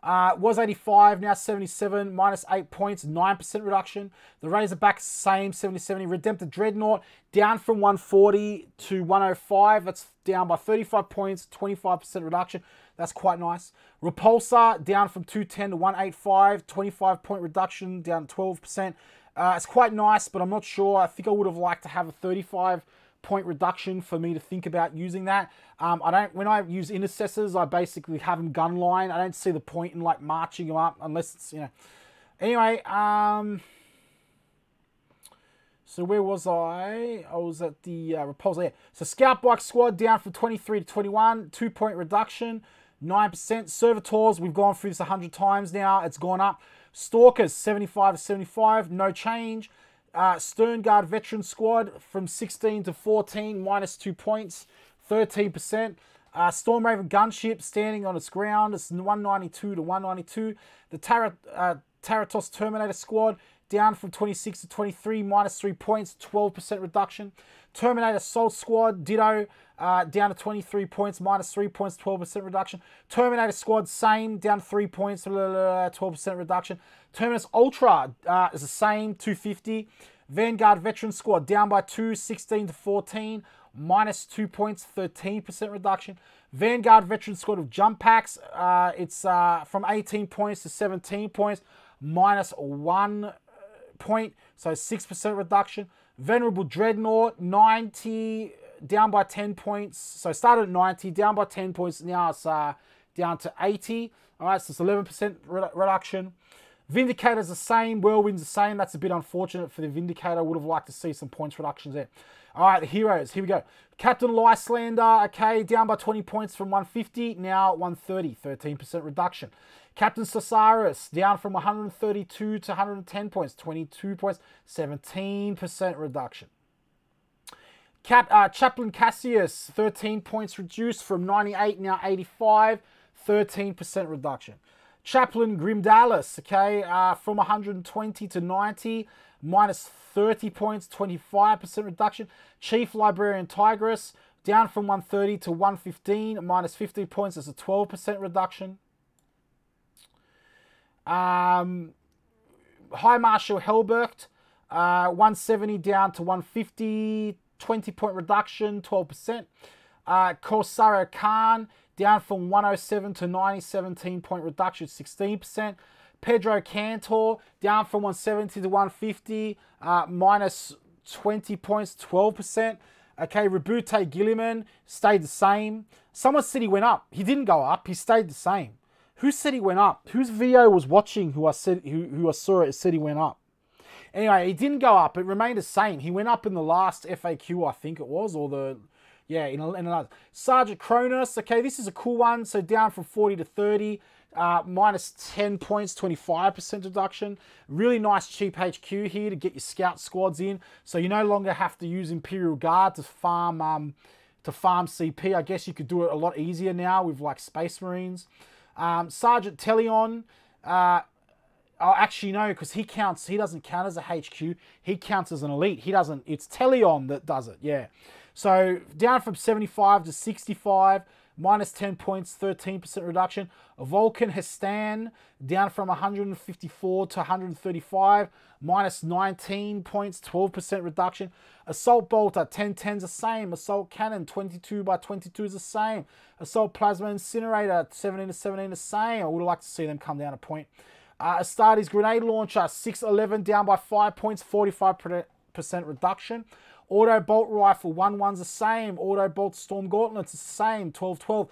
[SPEAKER 1] was 85, now 77, minus 8 points, 9% reduction. The Razorback, same, 70-70. Redemptor Dreadnought, down from 140 to 105. That's down by 35 points, 25% reduction. That's quite nice. Repulsor, down from 210 to 185, 25-point reduction, down 12%. It's quite nice, but I'm not sure. I think I would have liked to have a 35-point reduction for me to think about using that. When I use intercessors, I basically have them gun line. I don't see the point in like marching them up unless it's, you know. Anyway, so where was I? I was at the Repulsor. Yeah. So Scout Bike Squad down from 23 to 21, 2-point reduction, 9%. Servitors, we've gone through this 100 times now. It's gone up. Stalkers 75 to 75, no change. Stern Guard Veteran Squad from 16 to 14, minus 2 points, 13%. Stormraven Gunship standing on its ground, it's 192 to 192. The Taratos Terminator Squad down from 26 to 23, minus 3 points, 12% reduction. Terminator Assault Squad, ditto, down to 23 points, minus 3 points, 12% reduction. Terminator Squad, same, down 3 points, 12% reduction. Terminus Ultra is the same, 250. Vanguard Veteran Squad, down by 2, 16 to 14, minus 2 points, 13% reduction. Vanguard Veteran Squad of Jump Packs, it's from 18 points to 17 points, minus 1 point, so 6% reduction. Venerable Dreadnought, 90, down by 10 points. So started at 90, down by 10 points. Now it's down to 80. All right, so it's 11% reduction. Vindicator's the same. Whirlwind's the same. That's a bit unfortunate for the Vindicator. Would have liked to see some points reductions there. All right, the heroes. Here we go. Captain Lyslander, okay, down by 20 points from 150. Now 130, 13% reduction. Captain Cesaris, down from 132 to 110 points, 22 points, 17% reduction. Chaplain Cassius, 13 points reduced from 98, now 85, 13% reduction. Chaplain Grimdalis, okay, from 120 to 90, minus 30 points, 25% reduction. Chief Librarian Tigris, down from 130 to 115, minus 50 points, that's a 12% reduction. High Marshal Helbert, 170 down to 150, 20-point reduction, 12%. Corsaro Khan, down from 107 to 90, 17-point reduction, 16%. Pedro Cantor, down from 170 to 150, minus 20 points, 12%. Okay, Rabute Gilliman stayed the same. Someone said he went up. He didn't go up. He stayed the same. Who said he went up? Whose video was watching who I saw it said he went up? Anyway, he didn't go up. It remained the same. He went up in the last FAQ, I think it was, or the... Yeah, in another. Sergeant Cronus, okay, this is a cool one. So down from 40 to 30, minus 10 points, 25% reduction. Really nice cheap HQ here to get your scout squads in. So you no longer have to use Imperial Guard to farm CP. I guess you could do it a lot easier now with like Space Marines. Sergeant Telion, actually no, because he doesn't count as a HQ. He counts as an elite. He doesn't. It's Telion that does it. Yeah. So down from 75 to 65, minus 10 points, 13% reduction. Vulcan Hestan, down from 154 to 135, minus 19 points, 12% reduction. Assault Bolter, 10-10's the same. Assault Cannon, 22 by 22 is the same. Assault Plasma Incinerator, 17 to 17 the same. I would like to see them come down a point. Astartes Grenade Launcher, 6-11, down by 5 points, 45% reduction. Auto Bolt Rifle, 1-1's the same. Auto Bolt Storm Gauntlets is the same, 12-12.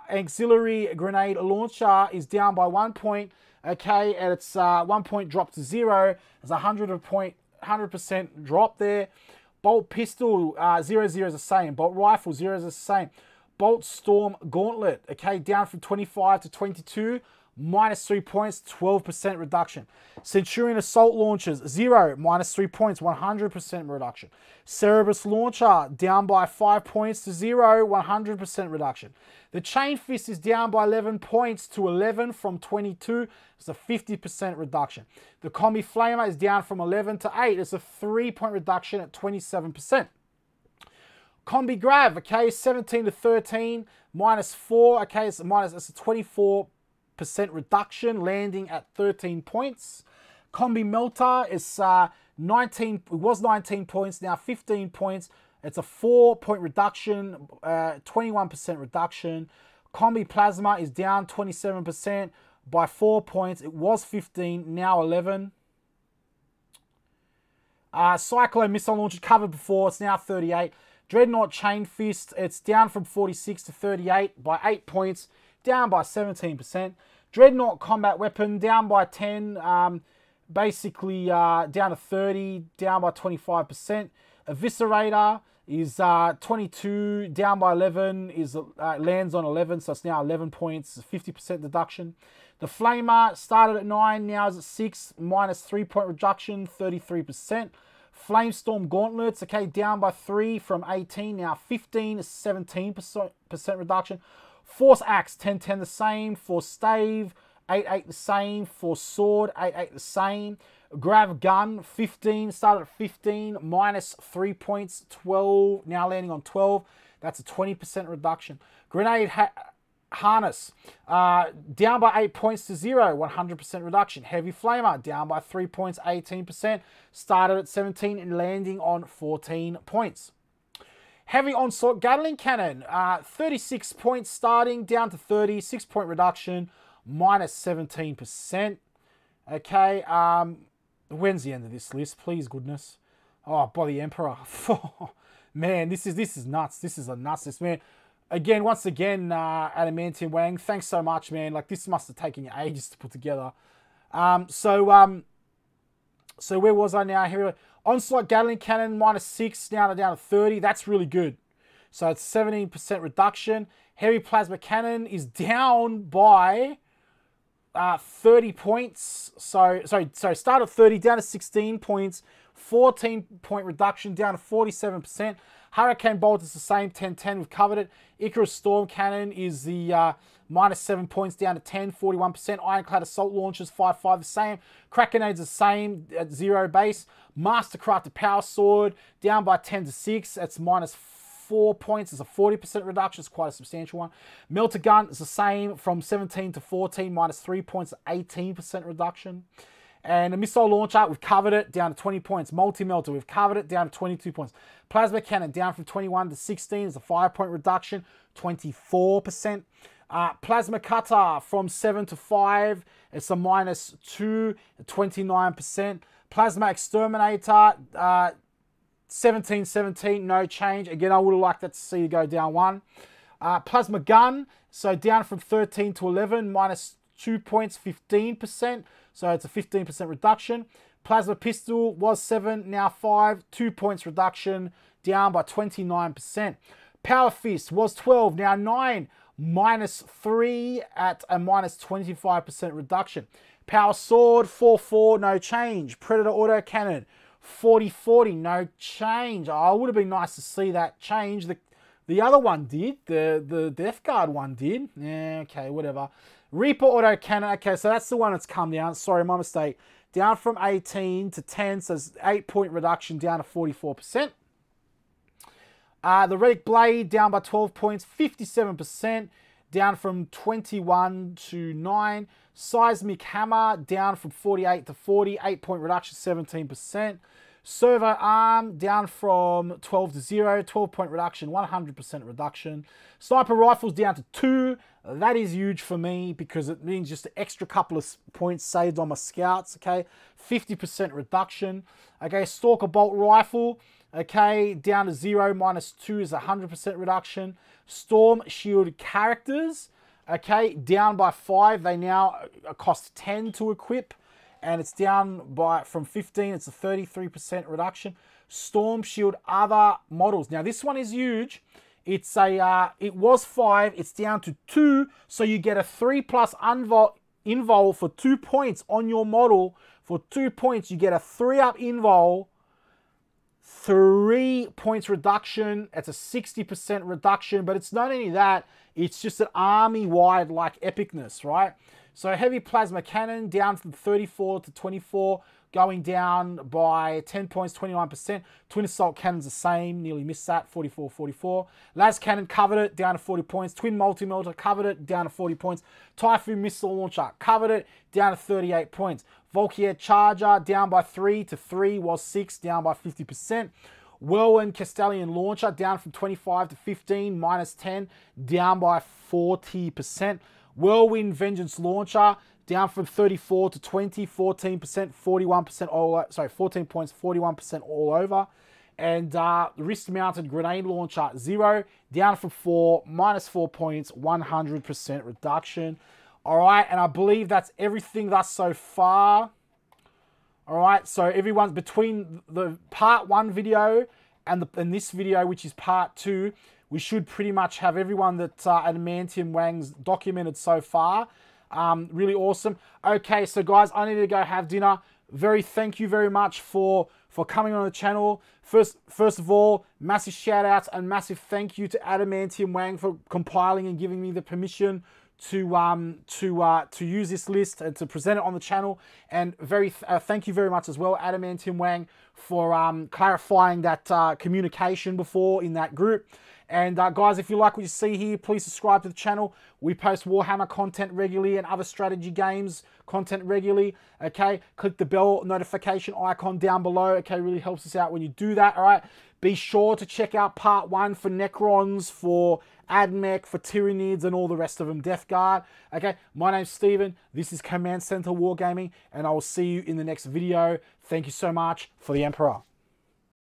[SPEAKER 1] Auxiliary Grenade Launcher is down by 1 point, okay, and it's 1 point drop to 0. There's a 100% drop there. Bolt Pistol, 0-0 is the same. Bolt Rifle, 0 is the same. Bolt Storm Gauntlet, okay, down from 25 to 22. Minus 3 points, 12% reduction. Centurion Assault Launchers, 0, minus 3 points, 100% reduction. Cerberus Launcher, down by 5 points to 0, 100% reduction. The Chain Fist is down by 11 points to 11 from 22. It's a 50% reduction. The Combi Flamer is down from 11 to 8. It's a 3-point reduction at 27%. Combi Grav, okay, 17 to 13, minus 4, okay, it's a 24% reduction, landing at 13 points. Combi Melter is 19. It was 19 points, now 15 points. It's a 4-point reduction, 21% reduction. Combi Plasma is down 27% by 4 points. It was 15, now 11. Cyclone Missile Launcher covered before. It's now 38. Dreadnought Chain Fist. It's down from 46 to 38 by 8 points, down by 17%. Dreadnought Combat Weapon, down by 10, basically down to 30, down by 25%. Eviscerator is 22, down by 11, lands on 11, so it's now 11 points, 50% deduction. The Flamer started at 9, now is at 6, minus 3-point reduction, 33%. Flamestorm Gauntlets, okay, down by 3 from 18, now 15, 17% reduction. Force Axe, 10-10 the same. Force Stave, 8-8 the same. Force Sword, 8-8 the same. Grav Gun, 15, started at 15, minus 3 points, 12, now landing on 12. That's a 20% reduction. Grenade Harness, down by 8 points to 0, 100% reduction. Heavy Flamer, down by 3 points, 18%, started at 17 and landing on 14 points. Heavy Onslaught Gatling Cannon, 36 points starting, down to 30, 6-point reduction, minus 17%. Okay, when's the end of this list? Please, goodness. Oh, by the Emperor. Man, this is nuts. This is a nuts list, man. Again, once again, Adamantium Wang, thanks so much, man. Like, this must have taken you ages to put together. So where was I now? Here, Onslaught Gatling Cannon, minus 6, down to 30. That's really good. So it's 17% reduction. Heavy Plasma Cannon is down by 30 points. So start at 30, down to 16 points. 14-point reduction, down to 47%. Hurricane Bolt is the same, 10-10. We've covered it. Icarus Storm Cannon is the minus 7 points, down to 10, 41%. Ironclad Assault Launchers, 5-5, the same. Krakenade's the same at 0 base. Mastercrafted Power Sword, down by 10 to 6. That's minus 4 points. It's a 40% reduction. It's quite a substantial one. Melter Gun is the same from 17 to 14, minus 3 points, 18% reduction. And the Missile Launcher, we've covered it, down to 20 points. Multi-Melter, we've covered it, down to 22 points. Plasma Cannon, down from 21 to 16, is a 5-point reduction, 24%. Plasma Cutter, from 7 to 5, it's a minus 2, 29%. Plasma Exterminator, 17-17, no change. Again, I would have liked that to see you go down 1. Plasma Gun, so down from 13 to 11, minus 2 points, 15%. So it's a 15% reduction. Plasma Pistol was 7, now 5, 2 points reduction, down by 29%. Power Fist was 12, now 9, minus 3 at a minus 25% reduction. Power Sword, 4-4, no change. Predator Autocannon, 40-40, no change. Oh, it would have been nice to see that change. The other one did. The Death Guard one did. Yeah, okay, whatever. Reaper Autocannon. Okay, so that's the one that's come down. Sorry, my mistake. Down from 18 to 10, so it's 8-point reduction, down to 44%. The Rubik Blade down by 12 points, 57%, down from 21 to 9. Seismic Hammer down from 48 to 40, 8-point reduction, 17%. Servo Arm down from 12 to 0, 12-point reduction, 100% reduction. Sniper Rifles down to 2. That is huge for me because it means just an extra couple of points saved on my scouts, okay? 50% reduction. Okay, Stalker Bolt Rifle, okay, down to 0, -2 is 100% reduction. Storm Shield Characters, okay, down by 5. They now cost 10 to equip. And it's down by from 15, it's a 33% reduction. Storm Shield other models. Now this one is huge. It's a it was 5, it's down to 2, so you get a 3+ invol for 2 points on your model. For 2 points, you get a 3-up invol, 3 points reduction. It's a 60% reduction, but it's not only that, it's just an army-wide like epicness, right? So Heavy Plasma Cannon down from 34 to 24, going down by 10 points, 29%. Twin Assault Cannon's the same, nearly missed that, 44, 44. Las Cannon covered it, down to 40 points. Twin Multi-Melter covered it, down to 40 points. Typhoon Missile Launcher covered it, down to 38 points. Volkier Charger down by 3 to 3, was 6, down by 50%. Whirlwind Castellian Launcher down from 25 to 15, -10, down by 40%. Whirlwind Vengeance Launcher down from 34 to 20, 14%, 41% all, sorry, 14 points, 41% all over. And Wrist-Mounted Grenade Launcher 0, down from 4, -4 points, 100% reduction. All right, and I believe that's everything thus so far. All right, so everyone's between the part 1 video and this video, which is part 2, we should pretty much have everyone that Adamantium Wang's documented so far. Really awesome. Okay, so guys, I need to go have dinner. Thank you very much for coming on the channel. First of all, massive shout outs and massive thank you to Adamantium Wang for compiling and giving me the permission to use this list and to present it on the channel. And thank you very much as well, Adamantium Wang, for clarifying that communication before in that group. And guys, if you like what you see here, please subscribe to the channel. We post Warhammer content regularly and other strategy games content regularly. Okay, click the bell notification icon down below. Okay, really helps us out when you do that. All right, be sure to check out part 1 for Necrons, for Admech, for Tyranids, and all the rest of them, Death Guard. Okay, my name's Steven. This is Command Centre Wargaming, and I will see you in the next video. Thank you so much. For the Emperor.